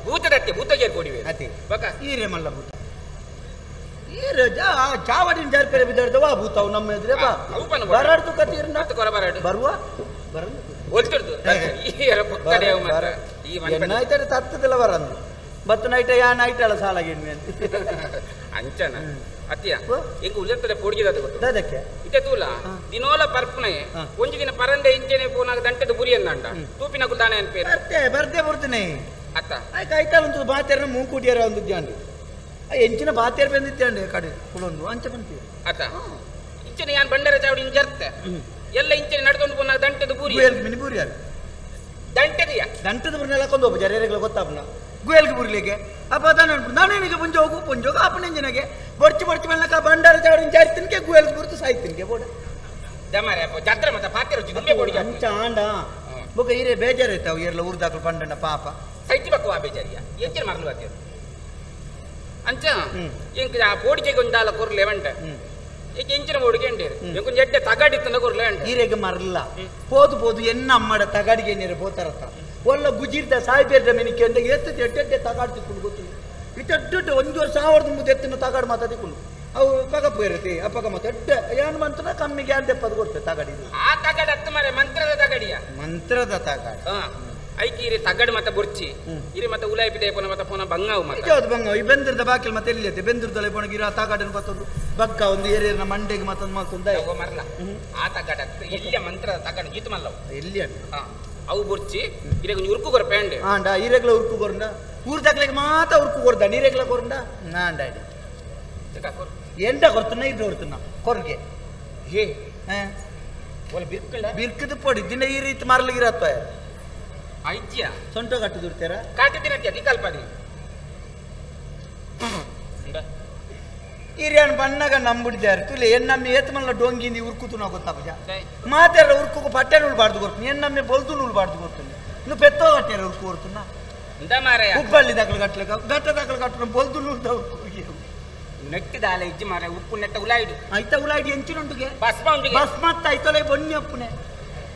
ಭೂತದತ್ತೆ ಭೂತಗೇರ್ ಪೋಡಿವೆ ಅತಿ ಬಕ ಈರೆ ಮಲ್ಲ ಭೂತ ಈರೆ ಚಾವಡಿನ ಜರ್ಪೇರೆ ಬಿದ್ದಾಡ್ದವ ಭೂತವು ನಮ್ಮ ಎದುರೇ ಬಾ ಬರಾಡ್ತು ಕತೀರ್ ನಾಟ ಕೊರ ಬರಾಡು ಬರುವ ಬರಲ್ಲ ಒಲ್ತಿರ್ದು ಈರ ಬೊಕ್ಕಡೆ ಮಾರ ಈ ಏನಾಯ್ತಾರೆ ತತ್ತದಿಲ್ಲ ಬರಂದು ಬತ್ತು ನೈಟ ಯಾ ನೈಟ್ ಅಲ್ಲ ಸಾಲಾಗಿನ್ವಿ ಅಂತ ಅಂಚನ ಅತ್ಯ ಎಂಕ ಉಲತ್ತಡೆ ಪೋಡಿಗೆ ಗೊತ್ತು ಅದಕ್ಕೆ ಇತ್ತೆ ತೂಲ ದಿನೋಲ ಪರ್ಪನೆ ಒಂಜಿ ದಿನ ಪರಂದೆ ಇಂಚೆನೆ ಪೋನಾಗ ದಂಟದ ಬುರಿ ಅಂದಂಡ ತೂಪಿನ ಕುಲ್ದಾನೆ ಅಂತ ಪೇರು ಬರ್ದೆ ಬರ್ತೀನಿ ಅತ್ತ ಕೈತಾಲ ಒಂದು ಬಾತೇರ ಮೂಕುಟಿಯರ ಒಂದು ಜಾಂಡಿ ಎಂಚಿನ ಬಾತೇರ ಬಂದಿತ್ತಂడి ಕಡೆ ಕುಳೊಂದು ಅಂಚೆ ಬಂತೀವಿ ಅತ್ತ ಇಂಚೆನೆ ಯಾನ್ ಬಂಡಾರ ಚಾವಡಿ ಜರ್ತೆ ಎಲ್ಲ ಇಂಚೆನೆ ನಡ್ಕೊಂಡು ಪೋನಾಗ ದಂಟದ ಬುರಿ ಮಿನಿ ಬುರಿ ಯಾರು ದಂಟದಿಯ ದಂಟದ ಬುರಿ ನೆಲಕೊಂಡು ಹೋಗ ಜರೇರೆಗಳು ಗೊತ್ತಾಪನ ಗುಯಲ್ಗೆ ಬುರ್ಲಿಗೆ ಅಪ್ಪ ನಾನೇನಿಗೆ ಪುಂಜೋಗು ಅಪ್ಪನೆಂಜನೆಗೆ ಬೊರ್ಚಿ ಮೆಲ್ಲಕ ಬಂಡಾರ ಚಾವಡಿನ ಜಾರಿತಿನ್ಗೆ ಗುಯಲ್ಗೆ ಬುರ್ತು ಸಾಯ್ತಿನ್ಗೆ ಬೋಡ ದಮರೆ ಜಾತ್ರೆ ಮತ್ತೆ ಪಾತ್ರೆ ರುಚಿ ದುಂಬೆ ಬೋಡಿ ಅಂಚ ಆಂಡ ಬೊಕ ಹಿರೇ ಬೇಜಾರೈತಾವ ಏರ್ಲ ಊರ್ದಾಕಲು ಪಂಡನ ಪಾಪ ಸೈತಿ ಬಕ್ಕುವ ಬೇಜಾರಿಯ ಎಂಚಿನ ಮರಲು ಬಾತಿರು ಅಂಚ ಎಂಕ ಆ ಪೋಡಿಗೆ ಒಂದಾಲ ಕೊರ್ಲೆ ವಂಟ ಈಗ ಎಂಚಿನ ಬೋಡಿಗೆ ಎಂಡೇರು ಎಂಕೊಂಜ ಎಡ್ಡೆ ತಗಾಡಿತ್ತಂದ ಕೊರ್ಲೆ ವಂಟ ಹಿರೇಗೆ ಮರಲ್ಲ ಪೋದು ಎನ್ನ ಅಮ್ಮಡ ತಗಾಡಿಗೆ ನೀರು ಪೋತಾರತ್ತ ಒಳ್ಳ ಗುಜಿರ್ದ ಸಾಯ್ಬೇರ್ದ ಮೆನಿಕೆ ಅಂದಾಗ ಎತ್ತದ ಎಡ್ಡೆ ತಗಾಡ್ ತಿಕ್ಕೊಂಡು ಗೊತ್ತಿಲ್ಲ ಇಟ್ಟು 1,000 ಮುದ್ದು ಎತ್ತಿನ ತಗಾಡು ಮಾತಾಡಿಕೊಂಡು ಅವು ಪಗಪ್ಪು ಇರುತ್ತೆ ಅಪ್ಪಗ ಮತ್ತೆ ಎಡ್ಡೆ ಏನು ಮಂತ್ರ ಕಮ್ಮಿಗೆ ಅಂತ ಪದ ಕೊಡ್ತೇವೆ ತಗಾಡಿ ಆ ತಗಾಡು ಹತ್ತು ಮಾರೆ ಮಂತ್ರದ ತಗಡಿಯ ಮಂತ್ರದ ತಗಾಡು ಐಕಿ ಇರಿ ತಗಡು ಮತ್ತೆ ಬುರ್ಚಿ ಇರಿ ಮತ್ತೆ ಉಲಾಯಿ ಪಿದೆ ಪೋನ ಮತ್ತೆ ಪೋನ ಬಂಗಾವು ಮತ್ತೆ ಯಾವ್ದು ಬಂಗಾವು ಈ ಬೆಂದಿರ್ದ ಬಾಕಿಲ್ ಮತ್ತೆ ಎಲ್ಲಿದೆ ಬೆಂದಿರ್ದಲ್ಲ ಪೋಣ ಗಿರ ತಗಾಡನ್ನು ಮತ್ತೊಂದು ಬಗ್ಗ ಒಂದು ಏರಿಯರ್ನ ಮಂಡೆಗೆ ಮತ್ತೊಂದು ಮತ್ತೊಂದು ಮರಲ್ಲ ಆ ತಗಡ ಎಲ್ಲಿಯ ಮಂತ್ರದ ತಗಡು ಗೀತು ಮಲ್ಲವು ಎಲ್ಲಿ ಅವು ಬುರ್ಚಿ ಇರೆಗ ಉರ್ಕು ಕೊರ ಪೇಂಡೆ ಆಂಡ ಈರೆಗ್ಲ ಉರ್ಕು ಕೊರಂಡ ಊರ್ ತಗ್ಲಿಗೆ ಮಾತ ಉರ್ಕು ಕೊರ್ದ ನೀರೆಗ್ಲ ಕೊರಂಡ ನಾಂಡ ಎಂಡ ಕೊರ್ತನ ಇದ್ರೆ ಕೊರ್ತನ ಕೊರ್ಗೆ ಹೇ ಒಳ್ಳೆ ಬಿರ್ಕಲ್ಲ ಬಿರ್ಕದ ಪೊಡಿ ದಿನ ಈ ರೀತಿ ಮರಲಿಗಿರತ್ತ ಐತ್ಯ ಸೊಂಟ ಕಟ್ಟು ದುಡ್ತಾರ ಕಾಟಿದಿನ ಅತಿ ಕಲ್ಪನೆ ಹಿರಿಯನ್ ಬಣ್ಣಗ ನಂಬಿಡ್ದಾರೆ ತುಲೆ ಎನ್ನಮ್ಮೆ ಏತಮಲ್ಲ ಡೊಂಗಿಂದಿ ಉರ್ಕುತು ನಾವು ಗೊತ್ತಾಪಜ ಮಾತಾರ ಉರ್ಕು ಪಟ್ಟೆ ನುಳ್ಬಾರ್ದು ಕೊಡ್ತೀನಿ ಎನ್ನಮ್ಮೆ ಬೊಲ್ದು ನುಳ್ಬಾರ್ದು ಕೊಡ್ತೀನಿ ಇನ್ನು ಪೆತ್ತೋ ಕಟ್ಟ್ಯಾರ ಉರ್ಕು ಕೊಡ್ತೀನ ಉಬ್ಬಳ್ಳಿ ದಾಖಲೆ ಕಟ್ಲಿಕ್ಕೆ ಗಟ್ಟ ದಾಖಲೆ ಕಟ್ಟ ಬೊಲ್ದು ನುಳ್ದ ಉರ್ಕು ನೆಟ್ಟಿದಾಲೆ ಇಜ್ಜಿ ಮಾರ ಉಪ್ಪು ನೆಟ್ಟ ಉಲಾಯಿಡು ಐತ ಉಲಾಯಿಡು ಎಂಚಿನುಂಟುಗೆ ಭಸ್ಮತ್ತ ಐತಲೆ ಬೊನ್ನಿ ಅಪ್ಪನೆ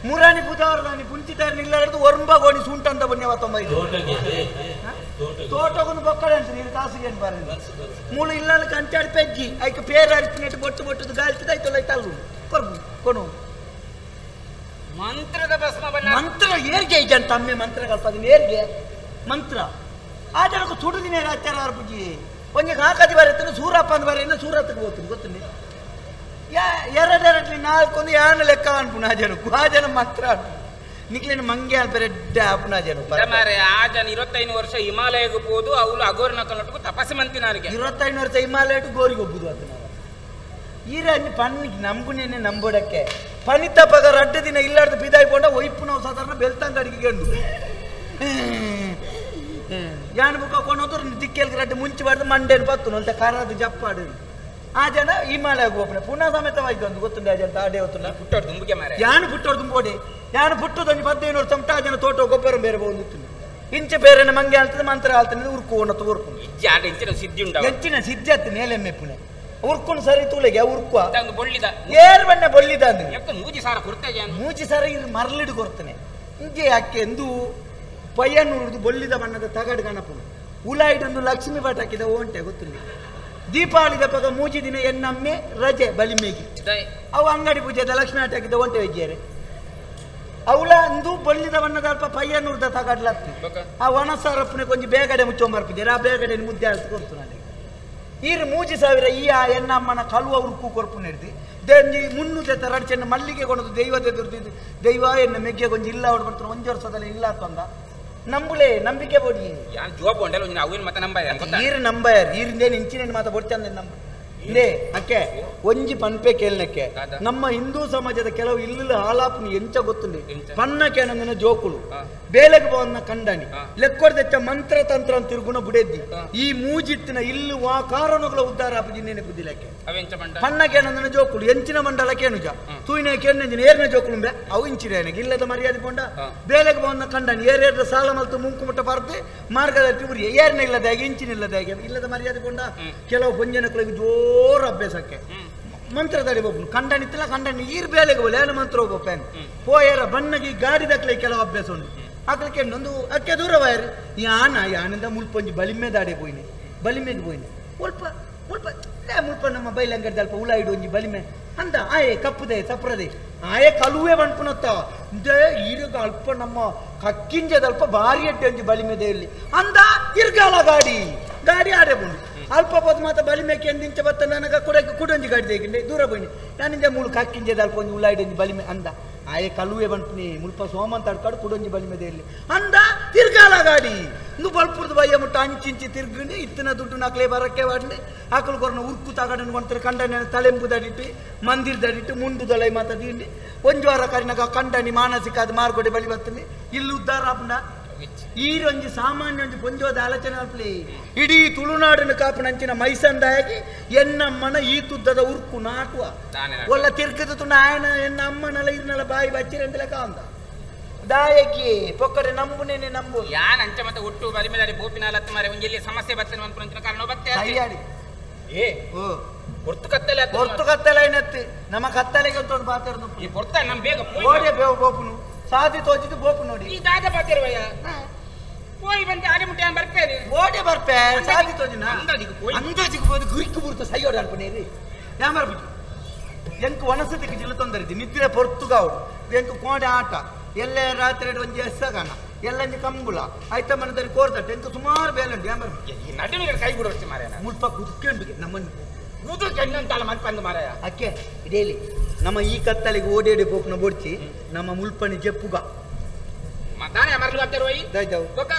ಮುರಾನಿ ಬುಧವಾರದಾನಿ ಪುಂಚಿತಾರನಿ ಇಲ್ಲಾರ್ದು ಒರಂಬಗೋಣಿ ಸುಂಟ ಅಂತ ಬನ್ನಿ 95 ತೋಟಗೊಂದು ಬೊಕ್ಕಡೆ ಅಂತ ನೀನು ಕಾಸಿಗೆ ಏನು ಬರಲಿಲ್ಲ ಮೂಳು ಇಲ್ಲ ಕಂಚಾಡಿ ಪೆಜ್ಜಿ ಐಕ ಪೇರ ಅರಿಸಿನೆಟ್ಟು ಬೊಟ್ಟು ಗಾಲ್ತಿದ ಐತಲ್ಲ ಐತಲ್ಲು ಕೊರ್ಬು ಕೊನು ಮಂತ್ರದ ಭಸ್ಮ ಮಂತ್ರ ಏರ್ಗೆ ಐಜನ್ ತಮ್ಮೆ ಮಂತ್ರ ಕಲ್ಪದಿನ ಏರ್ಗೆ ಮಂತ್ರ ಆ ಜನಕ್ಕೆ ಸುಡುದಿನ ಆಚಾರ ಅರ್ಪುಜಿ ಒಂಜಿ ಹಾಕದಿ ಬರತ್ತೆ ಸೂರಪ್ಪ ಅಂತ ಬರೆಯಿಂದ ಸೂರತ್ಗೆ ಹೋಗ್ತೀನಿ ಗೊತ್ತಿಲ್ಲ ಎರಡೆರಡ್ಲಿ 4 ಯಾನ ಲೆಕ್ಕ ಅನ್ಪುನ ಆ ಜನ ಮಂತ್ರ ನಿಕ್ಲಿನ ಮಂಗೆ ಅನ್ಪೆರೆಡ್ಡ ಅಪ್ಪನ ಜನ ಆ ಜನ 25 ವರ್ಷ ಹಿಮಾಲಯಕ್ಕೆ ಹೋದು ಅವಳು ಅಗೋರಿನ ಕಲ್ಲಟು ತಪಸ್ಸು ಮಂತಿನಾರಿಗೆ 25 ವರ್ಷ ಹಿಮಾಲಯಟ್ಟು ಗೋರಿಗೆ ಒಬ್ಬುದು ಅಂತ ನಾವು ಈರ ಪನ್ನಿಗೆ ನಂಬುನೇನೆ ನಂಬೋಡಕ್ಕೆ ಪನಿ ತಪ್ಪಗ ರಡ್ಡ ದಿನ ಇಲ್ಲಾರ್ದು ಬಿದಾಯ್ಕೊಂಡ ಒಯ್ಪು ನಾವು ಸಾಧಾರಣ ಬೆಳ್ತಂಗ ಅಡಿಗೆ ಯಾನ್ ಬುಕ್ಕ ಕೊಂಡೋದ್ರು ದಿಕ್ಕೆಲ್ಗೆ ರಡ್ಡ ಮುಂಚೆಬಾರ್ದು ಮಂಡೇನು ಬತ್ತು ಅಂತ ಕಾರದ ಜಪ್ಪಾಡು ಆ ಜನ ಹಿಮಾಲಯಕ್ಕೆ ಹೋಗ್ನೆ ಪುನಃ ಸಮೇತವಾಯ್ತು ಅಂತ ಗೊತ್ತುಂಡೆ ಆ ಜನ ಆಡೆ ಗೊತ್ತಿಲ್ಲ ಪುಟ್ಟೋಡು ದುಂಬಿಗೆ ಮಾರೆ ಯಾನು ಪುಟ್ಟೋಡು ದುಂಬೋಡೆ ಯಾನು ಪುಟ್ಟದೊಂದು 15 ವರ್ಷ ಆ ಜನ ತೋಟ ಗೊಬ್ಬರ ಬೇರೆ ಬಂದಿತ್ತು ಇಂಚೆ ಬೇರೆ ಮಂಗೆ ಆಳ್ತದೆ ಮಂತ್ರ ಆಳ್ತದೆ ಉರ್ಕೋಣ ಉರ್ಕು ಇಂಚಿನ ಸಿದ್ಧಿ ಉಂಟು ಹೆಚ್ಚಿನ ಸಿದ್ಧಿ ಹತ್ತು ನೇಲೆಮ್ಮೆ ಪುಣೆ ಉರ್ಕೊಂಡು ಸರಿ ತೂಲೆಗೆ ಉರ್ಕುವ ಬೊಳ್ಳಿದ ಏರ್ ಬಣ್ಣೆ ಬೊಳ್ಳಿದ ಅಂದ್ರೆ ಮೂಜಿ ಸಾರ ಕೊಡ್ತೇವೆ ಮೂಜಿ ಸಾರ ಇದು ಮರಳಿಡು ಕೊಡ್ತಾನೆ ಹಿಂಗೆ ಯಾಕೆ ಎಂದು ಪಯ್ಯನ್ನೂರ್ದು ಬೊಳ್ಳಿದ ಬಣ್ಣದ ತಗಡು ಗಣಪನು ಉಲಾಯಿಡೊಂದು ಲಕ್ಷ್ಮಿ ಭಟ್ ಹಾಕಿದ ಓಂಟೆ ಗೊತ್ತಿಲ್ಲ ದೀಪಾವಳಿ ದಪ್ಪಗ ಮೂಜಿ ದಿನ ಎನ್ನಮ್ಮೆ ರಜೆ ಬಲಿಮೇಗಿ ಅವು ಅಂಗಡಿ ಪೂಜೆದ ಲಕ್ಷ್ಮಿ ಆಟ ಹಾಕಿದ ಒಂಟೆ ಒಯ್ಯರೆ ಅವಳ ಅಂದು ಬೊಳ್ಳಿದ ಬಣ್ಣದ ಅಲ್ಪ ಪಯ್ಯನ್ನೂರ್ದ ತಗಡ್ಲತ್ತಿ ಆ ಒಣಸಾರಪ್ಪನೆ ಕೊಂಚ ಬೇಗಡೆ ಮುಚ್ಚೊಂಬರ್ಪಿದ್ದಾರೆ ಆ ಬೇಗಡೆ ಮುದ್ದೆ ಆಳ್ತು ಕೊಡ್ತು ನನಗೆ ಈರು 3000 ಈ ಎನ್ನಮ್ಮನ ಕಳುವ ಉರುಕು ಕೊರ್ಪು ನೆಡ್ದು ದೇಂಜಿ 300 ರಡ್ ಚೆನ್ನ ಮಲ್ಲಿಗೆ ಕೊಡೋದು ದೈವದ ದುರ್ದಿದ್ದು ದೈವ ಎನ್ನ ಮೆಗ್ಗೆ ಕೊಂಚ ಇಲ್ಲ ಅವ್ರು ಬರ್ತಾರೆ 1 ವರ್ಷದಲ್ಲಿ ಇಲ್ಲ ತಂದ ನಂಬುಲೆ ನಂಬಿಕೆ ಬೋಡಿ ಜೋಬ್ ಉಂಡಲ್ಲ ಅವಿನ ಮತ್ತೆ ಈರು ನಂಬರ್ ಈರಿಂದೇನು ಇಂಚಿನ ಮಾತ ಬಡ್ತಂದೆ ನಂಬ ಇಲ್ಲೇ ಅಕ್ಕೆ ಒಂಜಿ ಪನ್ಪೆ ಕೇಳನಕ್ಕೆ ನಮ್ಮ ಹಿಂದೂ ಸಮಾಜದ ಕೆಲವು ಇಲ್ಲು ಹಾಲಾಪುನಿ ಎಂಚ ಗೊತ್ತುಂಡಿ ಪನ್ನಕ್ಕೆ ಅನ್ನಂದಿನ ಜೋಕುಳು ಬೇಲೆಗೆ ಹೋದ ಕಂಡನಿ ಲೆಕ್ಕೊಡ್ದೆಚ್ಚ ಮಂತ್ರ ತಂತ್ರ ಅಂತ ತಿರುಗುಣ ಬುಡೆದ್ದಿ ಈ ಮೂಜಿತ್ತಿನ ಇಲ್ಲು ವಾ ಕಾರಣಗಳ ಉದ್ಧಾರ ಆಪುಜಿ ನೆನಪುದಿಲ್ಲಕ್ಕೆ ಪನ್ನಕ್ಕೆ ಅನ್ನಂದಿನ ಜೋಕುಳು ಎಂಚಿನ ಮಂಡಲ ಕೇನುಜ ತೂಯಿನ ಕೇಳಿನ ಏರ್ನ ಜೋಕುಳು ಬೆ ಅವು ಇಂಚಿರೇನಗೆ ಇಲ್ಲದ ಮರ್ಯಾದೆ ಕೊಂಡ ಬೇಲೆಗೆ ಹೋದ ಕಂಡನಿ ಏರೇರ ಸಾಲ ಮಲ್ತು ಮುಂಕುಮುಟ್ಟ ಬರ್ದೆ ಮಾರ್ಗದಲ್ಲಿ ಉರಿ ಏರ್ನ ಇಲ್ಲದ ಹಾಗೆ ಇಂಚಿನ ಇಲ್ಲದ ಹಾಗೆ ಇಲ್ಲದ ಮರ್ಯಾದೆ ಕೊಂಡ ಕೆಲವು ಪೊಂಜನಗಳಿಗೆ ಜೋರು ಅಭ್ಯಾಸಕ್ಕೆ ಮಂತ್ರ ತಡಿಬೋಪು ಕಂಡನಿತ್ತಿಲ್ಲ ಕಂಡನಿ ಈರ್ ಬೇಲೆಗೆ ಬೋಲೆ ಏನು ಮಂತ್ರ ಹೋಗ್ಬೋಪೇನ್ ಪೋಯರ ಬಣ್ಣಗಿ ಗಾಡಿ ದಕ್ಲೆ ಕೆಲವು ಅಭ್ಯಾಸ ಉಂಟು ಅಕ್ಲಕ್ಕೆ ಒಂದು ಅಕ್ಕೆ ದೂರ ವಾಯರು ಯಾನಿಂದ ಮುಲ್ಪೊಂಜಿ ಬಲಿಮೆ ದಾಡೆ ಪೋಯ್ನೆ ಬಲಿಮೆಗೆ ಪೋಯ್ನೆ ಮುಲ್ಪ ನಮ್ಮ ಬೈಲಂಗಡಿ ಅಲ್ಪ ಉಳ ಇಡು ಒಂಜಿ ಬಲಿಮೆ ಅಂದ ಆಯೆ ಕಪ್ಪುದೆ ಸಪ್ರದೆ ಆಯೆ ಕಲುವೆ ಬಣ್ಪುನತ್ತ ಈಗ ಅಲ್ಪ ನಮ್ಮ ಕಕ್ಕಿಂಜದಲ್ಪ ಭಾರಿ ಅಡ್ಡೆ ಒಂಜಿ ಬಲಿಮೆದೆ ಇಲ್ಲಿ ಅಂದ ಇರ್ಗಾಲ ಗಾಡಿ ಆಡೆ ಬಂದು ಅಲ್ಪ ಪದ ಮಾತ ಬಲಿಮೆಕ್ಕೆ ಎಂದಿಂಚ ಬತ್ತ ನನಗ ಕುಡೊಂಜಿ ಗಾಡಿ ತೆಗಿಂಡೆ ದೂರ ಬನ್ನಿ ನಾನಿಂದ ಮೂಳು ಕಕ್ಕಿಂಜದ ಅಲ್ಪ ಒಂಜಿ ಉಳ ಇಡೊಂಜಿ ಬಲಿಮೆ ಅಂದ ಆಯೆ ಕಲುವೆ ಬಣ್ಪುನಿ ಮುಲ್ಪ ಸೋಮಂತ ಅಡ್ಕಾಡು ಕುಡೊಂಜಿ ಬಲಿಮೆದೆ ಇಲ್ಲಿ ಅಂದ ತಿರ್ಗಾಲ ಗಾಡಿ ಇಂದು ಬಲ್ಪುರದ ಬಯ್ಯ ಮುಟ್ಟ ಅಂಚಿಂಚಿ ತಿರ್ಗಂಡು ಇತ್ತಿನ ದುಡ್ಡು ನಾಕ್ಲೆ ಬರಕ್ಕೆ ಬಾಡಿ ಆಕಳು ಕೊರನ ಉರ್ಕು ತಗಡನ್ನು ಕೊಂತಾರೆ ಕಂಡನ ತಲೆಂಬು ದಡಿಟ್ಟು ಮಂದಿರ ದಡಿಟ್ಟು ಮುಂಡು ದೊಳೆ ಮಾತ ದಿಂಡಿ ಒಂಜು ವಾರ ಕರಿನಾಗ ಕಂಡನಿ ಮಾನಸಿಕ ಅದು ಮಾರ್ಗೊಡೆ ಬಳಿ ಬರ್ತದೆ ಇಲ್ಲಿ ಉದ್ಧಾರ ಆಪುಂಡ ಈರೊಂಜಿ ಸಾಮಾನ್ಯ ಒಂಜಿ ಪೊಂಜೋದ ಆಲೋಚನೆ ಅಲ್ಪಲಿ ಇಡೀ ತುಳುನಾಡಿನ ಕಾಪಿನಂಚಿನ ಮೈಸಂದಾಗಿ ಎನ್ನಮ್ಮನ ಈ ತುದ್ದದ ಉರ್ಕು ನಾಟುವ ಒಲ್ಲ ತಿರ್ಕದ ತುಣ ಆಯನ ಎನ್ನ ಅಮ್ಮನಲ್ಲ ಇರ್ನಲ್ಲ ಬಾಯಿ ಬಚ್ಚಿರಂತಲೇ ಕಾಂದ ದಾಯಕಿ ಪೊಕ್ಕಡೆ ನಂಬುನೇನೆ ನಂಬು ಯಾನ್ ಅಂಚ ಮತ್ತೆ ಒಟ್ಟು ಬರಿಮೇದಾರಿ ಬೋಪಿನ ಮಾರೆ ಒಂಜೆಲ್ಲಿ ಸಮಸ್ಯೆ ಬರ್ತೇನೆ ಅನ್ಕೊಂಡ ಕಾರಣ ಬತ್ತೆ ಅಯ್ಯಾಡಿ ಏ ಹೊರ್ತು ಕತ್ತಲೆ ಹೊರ್ತು ಕತ್ತಲೆ ಏನತ್ತಿ ನಮ್ಮ ಕತ್ತಲೆಗೆ ಅಂತ ಬಾತಿರೋದು ಈ ಹೊರ್ತ ನಮ್ ಬೇಗ ಓಡಿ ಬೋಪುನು ಸಾದಿ ತೋಚಿದ್ದು ಬೋಪು ನೋಡಿ ಈ ದಾದ ಬಾತಿರುವಯ್ಯ போய் வந்து அடிமுட்டியான் ಬರ್ಪೇರಿ ಓಡಿ ಬರ್ಪೆ ಸಾದಿ ತೋಜಿನ ಅಂದಾಜಿಗೆ ಹೋದ ಗುರಿಕ್ಕು ಬುರ್ತ ಸೈಯೋಡ ಅನ್ಪನೇರಿ ಯಾಮರ ಬಿಟ್ಟು ಎಂಕು ವನಸತಿಗೆ ಜಿಲ್ಲ ತೊಂದರಿದ್ದಿ ನಿದ್ರೆ ಪೊರ್ತುಗಾವ್ರು ಎಂಕು ಕೋಡೆ ಆಟ ಎಲ್ಲೇ ರಾತ್ರಿ ಒಂಜಿ ಎಸ್ಸಗಾನ ಎಲ್ಲಂಜಿ ಕಂಬುಳ ಆಯ್ತ ಮನದಲ್ಲಿ ಕೋರ್ದಟ್ಟು ಎಂಕು ಸುಮಾರು ಬೇಲುಂಟು ಯಾಮರ ಈ ನಡುವಿನ ಕೈ ಬಿಡೋರ್ತಿ ಮಾರಾಯ ಮುಲ್ಪ ಕುದ್ಕೊಂಡು ನಮ್ಮನ್ನು ಕೂದು ಕೆಣ್ಣಂತಲ್ಲ ಮನ್ಪಂದು ಮಾರಾಯ ಅಕ್ಕೆ ಇಡೇಲಿ ನಮ್ಮ ಈ ಕತ್ತಲಿಗೆ ಓಡಿ ಪೋಪ್ನ ಬೊಡ್ಚಿ ನಮ್ಮ ಮುಲ್ಪನಿ ಜಪ್ಪುಗ ಮತಾನೆ ಮರಲು ಆಗ್ತಿರುವೈ ದೈದವು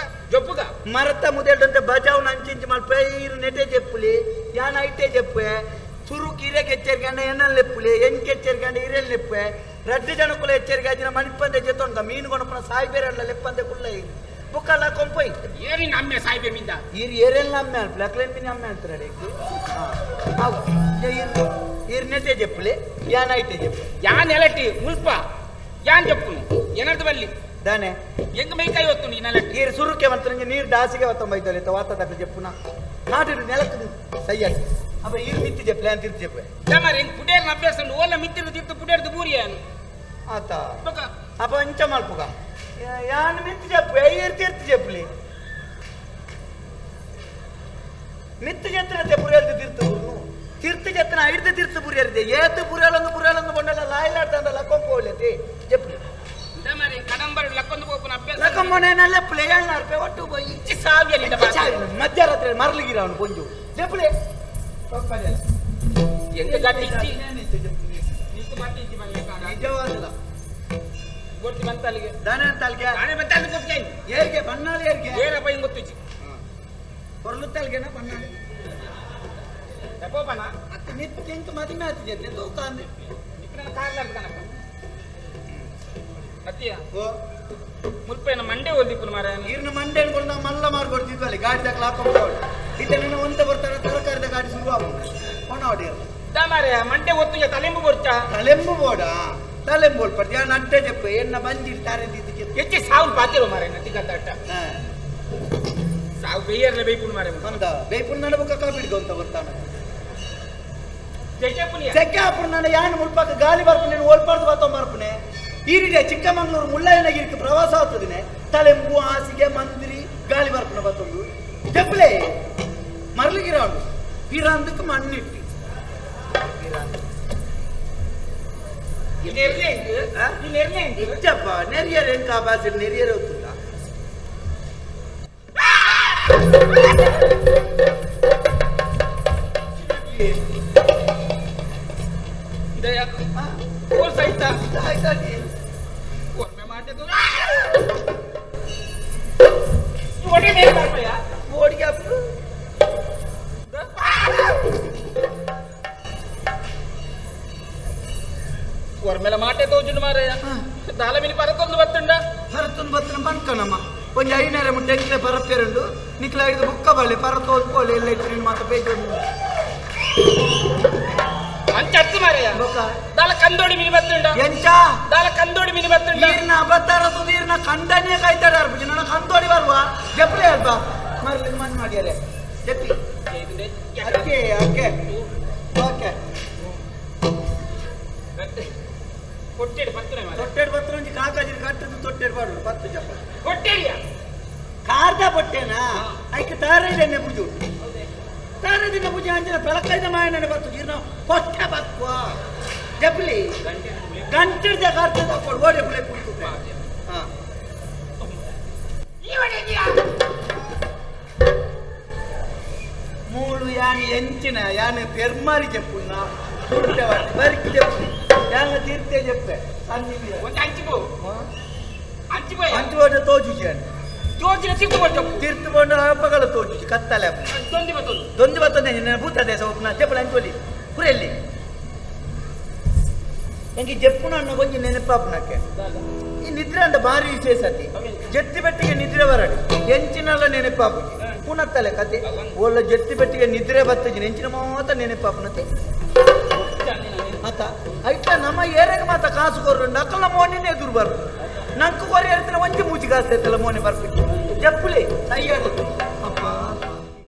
ಜಪ್ಪುಗ ಮರತ ಮುದೇಟಂತೆ ಬಜಾವ್ ನಂಚಿಂಚಿ ಮಲ್ಪೆ ಇರು ನೆಟೆ ಜಪ್ಪುಲಿ ಯಾನ ಐಟೆ ಜಪ್ಪೆ ಸುರು ಕಿರೆಗೆ ಎಚ್ಚರಿಕೆ ಎಣ್ಣೆ ಲೆಪ್ಪುಲಿ ಎಂಕೆ ಎಚ್ಚರಿಕೆ ಇರೆಲ್ ಲೆಪ್ಪೆ ರಡ್ಡು ಜನಕ್ಕುಲ ಎಚ್ಚರಿಕೆ ಆಜಿನ ಮಣಿಪಂದೆ ಜೊತ್ತೊಂಡ ಮೀನು ಕೊಣಪನ ಸಾಯಿ ಬೇರೆ ಅಲ್ಲ ಲೆಪ್ಪಂದೆ ಕುಲ್ಲ ಇರು ಬುಕ್ಕಲ್ಲ ಕೊಂಪೈ ಏರಿ ನಮ್ಮೆ ಸಾಯ್ಬೆ ಮಿಂದ ಇರು ಏರೆಲ್ಲ ನಮ್ಮೆ ಅನ್ಪಲೆ ಅಕ್ಲೇನ್ ಮಿನಿ ಅಮ್ಮೆ ಅಂತಾರೆ ಇರು ನೆಟೆ ಜಪ್ಪುಲಿ ಯಾನ ಐಟೆ ಜಪ್ಪು ಯಾನ್ ಎಲಟಿ ಮುಲ್ಪ ಯಾನ್ ಜಪ್ಪುನು ಏನರ್ದು ಬಲ್ಲಿ ದಾನೆ ಎಂಗ ಮೈಕೈ ಹೊತ್ತು ನೀ ನೆಲಟಿ ನೀರು ಸುರುಕೆ ಮತ್ತೆ ನೀರು ಡಾಸಿಗೆ ಹೊತ್ತೊಂಬೈತಲ್ಲ ವಾತ ತಕ್ಕ ಜಪ್ಪುನ ನಾಟಿರು ನೆಲಕ್ಕೆ ಸೈಯಾಗಿ ಅಪ್ಪ ಇರು ಮಿತ್ತಿ ಜಪ್ಪಲೆ ಅಂತ ಇರ್ತಿ ಜಪ್ಪೆ ಜಮಾರಿ ಹೆಂಗ್ ಪುಡೇರ್ನ ಅಭ್ಯಾಸ ಓಲ ಮಿತ್ತಿರು ತಿರ್ತು ಪುಡೇರ್ದು ಬೂರಿಯಾನು ಆತ ಅಪ್ಪ ಇಂಚ ಮಲ್ಪುಗ ಯಾನ್ ಮಿತ್ತಿ ಜಪ್ಪು ಇರ್ತಿ ಜಪ್ಪಲಿ ಮಿತ್ತಿ ಜತ್ರ ಪುರಿಯಲ್ದು ತೀರ್ಥ ಜತ್ರ ಹಿಡ್ದು ತೀರ್ಥ ಪುರಿಯರಿದೆ ಏತು ಪುರಿಯಲೊಂದು ಬಂಡಲ್ಲ ಲಾಯ್ಲಾಡ್ತಂದಲ್ಲ ಕೊಂಪು ಒಳ್ಳೆತಿ ಜಪ್ಪಲಿ ಜಮಾರಿ ಕಡಂಬರು ಲಕ್ಕೊಂದು ಹೋಗ್ನ ಅಭ್ಯಾಸ ಲಕ್ಕಮ್ಮನೇನಲ್ಲೇ ಪ್ಲೇಯರ್ ನಾರ್ಪೆ ಒಟ್ಟು ಇಚ್ಚಿ ಸಾವಿಯಲಿಂದ ಮಧ್ಯರಾತ್ರಿ ಮರಲಿಗಿರ ಅವನು ಕೊಂಜು ಜಪ್ಪಲಿ ಎಂತ ಗಟ್ಟಿ ಇಚ್ಚಿ ನಿಂತು ಮತ್ತೆ ಇಚ್ಚಿ ಬಂದ ನಿಜವಾಗಲ್ಲ ಗೊತ್ತಿ ಬಂತಲ್ಲಿಗೆ ದಾನೆ ಅಂತಲ್ಗೆ ನಾನೇ ಬಂತಲ್ಲಿ ಗೊತ್ತೇ ಏರ್ಗೆ ಬಣ್ಣಾಲಿ ಏರ್ಗೆ ಏನಪ್ಪ ಹಿಂಗ್ ಗೊತ್ತಿಚ್ಚಿ ಕೊರ್ಲುತ್ತಲ್ಗೆನ ಬಣ್ಣಾಲಿ ತಪ್ಪೋಪನ ಅತ್ತೆ ನಿತ್ಯ ಎಂತ ಮದುವೆ ಆಗ್ತಿದ್ದೆ ತೂಕ ಅಂದೆ ನಿನ್ನ ಕಾರ್ಲಾರ್ದು ಕಣಪ್ಪ ಅತ್ತಿಯ ಮುಲ್ಪೇನ ಮಂಡೆ ಓದಿಪ್ಪು ಮಾರ ಇರ್ನ ಮಂಡೆ ಅನ್ಕೊಂಡು ನಾವು ಮಲ್ಲ ಮಾರ್ಕೊಡ್ತಿದ್ವಲ್ಲಿ ಗಾಡಿ ತಕ್ಕ ಹಾಕೊಂಡು ಇತ್ತೆ ನನ್ನ ಒಂದ ಬರ್ತಾರೆ ತರಕಾರಿದ ಗಾಡಿ ಶುರು ಆಗುತ್ತೆ ಹೊಣಾಡಿ ಮಾರ ಮಂಡೆ ಒತ್ತು ತಲೆಂಬು ಬರ್ತಾ ತಲೆಂಬು ಬೋಡ ತಲೆಂಬು ಬೋಲ್ಪಡ್ತಿ ಯಾರು ಅಡ್ಡೆ ಜಪ್ಪೆ ಎನ್ನ ಬಂದಿರ್ತಾರೆ ಹೆಚ್ಚಿ ಸಾವು ಪಾತಿರೋ ಮಾರ ತಿಕ್ಕಂತ ಸಾವು ಬೇಯರ್ಲೆ ಬೈಪುಣ್ ಮಾರ ಬಂದ ಬೇಪುಣ್ ನಡಬುಕ್ಕ ಕಾಪಿಡ್ದು ಅಂತ ಬರ್ತಾನೆ ಸೆಕ್ಕಾಪುರ ನಾನು ಯಾನು ಮುಲ್ಪಾಕ ಗಾಲಿ ಬರ್ಪನೆ ಓಲ್ಪಾರ್ದು ಬಾತ ಮಾರ್ಪನೆ ಈ ರೀತಿಯ ಚಿಕ್ಕಮಂಗ್ಳೂರು ಮುಳ್ಳಯ್ಯನಗಿರಿಕೆ ಪ್ರವಾಸ ಆಗ್ತದೆ ತಲೆಂಬು ಹಾಸಿಗೆ ಮಂದಿರಿ ಗಾಲಿ ಬರ್ಪನೆ ಬತ್ತೊಂದು ಜಪ್ಪಲೆ ಮರಲಿಗಿರಾಡು ಹಿರಂದಕ್ಕೆ ಮಣ್ಣಿಟ್ಟು ಇಚ್ಚಪ್ಪ ನೆರಿಯರ್ ಎಂಕ ಭಾಷೆ ನೆರಿಯರ್ ಹೋಗ್ತದ ಮಾಟೆ ಒಡೆ ಮೇಲೆ ಬರ್ಪಯ್ಯ ಓಡಿಗೆ ಅಪ್ಪು ಮೇಲೆ ಮಾಟೆ ತೋಜುಂಡು ಮಾರಯ್ಯ ದಾಲ ಮಿನಿ ಪರತೊಂದು ಬತ್ತುಂಡ ಪರತೊಂದು ಬತ್ತನ ಬಂದ್ಕಣಮ್ಮ ಒಂಜಿ ಐನರ ಮುಟ್ಟ ಎಂಕ್ಲೆ ಪರಪ್ಪೆರುಂಡು ನಿಕ್ಲ ಹಿಡಿದು ಬುಕ್ಕ ಬಳ್ಳಿ ಪರ ತೋಲ್ಕೊಳ್ಳಿ ಎಲ್ಲ ಇಟ್ಟು ಮಾತ್ರ ಬೇಜೊಂದು ಅಂಚತ್ತು ಮಾರಯ್ಯ ದಾಲ ಕಂದೋಡಿ ಮಿನಿ ಬತ್ತುಂಡ ಎಂಚ ದಾಲ ಕಂದೋಡಿ ಮಿನಿ ಬತ್ತುಂಡ ನೀರಿನ ಅಬತ್ತಾರದು ನೀರಿನ ಕಂಡನ್ನೇ ಕಾಯ್ತಾಡೆ ಅರ್ಪಿ ನನ್ನ ಕಂದೋಡಿ ಬರುವ ಜಪ್ಲೆ ಅಲ್ಪ ಮರಲಿ ಮಣ್ಣು ಮಾಡ್ಯಾರೆ ಜಪ್ಪಿ ಅಕ್ಕೆ ಅಕ್ಕೆ ಓಕೆ ಕೊಟ್ಟೆಡು ಪತ್ತನೆ ಮಾರ ತೊಟ್ಟೆಡು ಪತ್ರ ಒಂಜಿ ಕಾಕಾಜಿ ಕಟ್ಟದು ತೊಟ್ಟೆಡು ಬಾಡು ಪತ್ತು ಜಪ್ಪ ಕೊಟ್ಟೆಡಿಯ ಕಾರ್ದ ಪಟ್ಟೆನಾ ಐಕೆ ತಾರೈದೆನ್ನೆ ಪೂಜು ತಾರೈದಿನ ಪೂಜೆ ಅಂಚಿನ ಬೆಳಕೈದ ಮಾಯಣ್ಣನೆ ಬತ್ತು ಜೀರ್ಣ ಕೊಟ್ಟೆ ಬತ್ವ ಜಪ್ಲಿ ಗಂಟೆಡ್ದೆ ಕಾರ್ದ ಕೊಡು ಓಡಿ ಬಿಳೆ ಕುಡ್ತು ಹಾ ಮೂಳು ಯಾನಿ ಎಂಚಿನ ಯಾನೆ ಪೆರ್ಮಾರಿ చెప్పున్న చూడేవాడి బరికి చెప్పు యాంగ తీర్తే చెప్పే అన్ని ಒಂದು ಅಂಚಿಬೋ ಅಂಚಿಬೋ ಅಂಚೋಡೆ ತೋಜುಜಾನೆ ತೋಜಿನ ತಿರ್ತು ತೀರ್ಥಗೊಂಡು ಹಬ್ಬಗಳ ತೋಜುಜಿ ಕತ್ತಲೆ ದೊಂದಿ ಬತ್ತನೆ ನಿನ್ನ ಭೂತ ದೇಶ ಒಪ್ಪನ చెప్పలు ಅಂಚೋಲಿ ಪುರೆಲ್ಲಿ ಎಂಗಿ ಜಪ್ಪುನ ಅನ್ನ ಕೊಂಚ ನೆನಪಾಪನಕ್ಕೆ ಈ ನಿದ್ರೆ ಅಂದ ಭಾರಿ ವಿಶೇಷತೆ ಜತ್ತಿ ಬೆಟ್ಟಿಗೆ ನಿದ್ರೆ ಬರಡಿ ಎಂಚಿನಲ್ಲ ನೆನಪಾಪು ಪುನತ್ತಲೆ ಕತೆ ಒಳ್ಳೆ ಜತ್ತಿ ಬೆಟ್ಟಿಗೆ ನಿದ್ರೆ ಬತ್ತಜಿ ಎಂಚಿನ ಮಾತ್ರ ನೆನಪಾಪನತೆ ಆತ ಐಟ್ಲ ನಮ್ಮ ಏರೆಗೆ ಮಾತ ಕಾಸು ಕೊರ್ರಂಡು ಅಕ್ಕಲ ಮೋನಿನೇ ಎದುರು ಬರ್ದು ನಂಕು ಕೊರೆ ಇರ್ತಾನೆ ಒಂಜಿ ಮೂಜಿ ಕಾಸು ಐತಲ್ಲ ಮೋನೆ ಬರ್ಬಿಟ್ಟು ಜಪ್ಪುಲಿ ಅಯ್ಯೋ ಅಪ್ಪ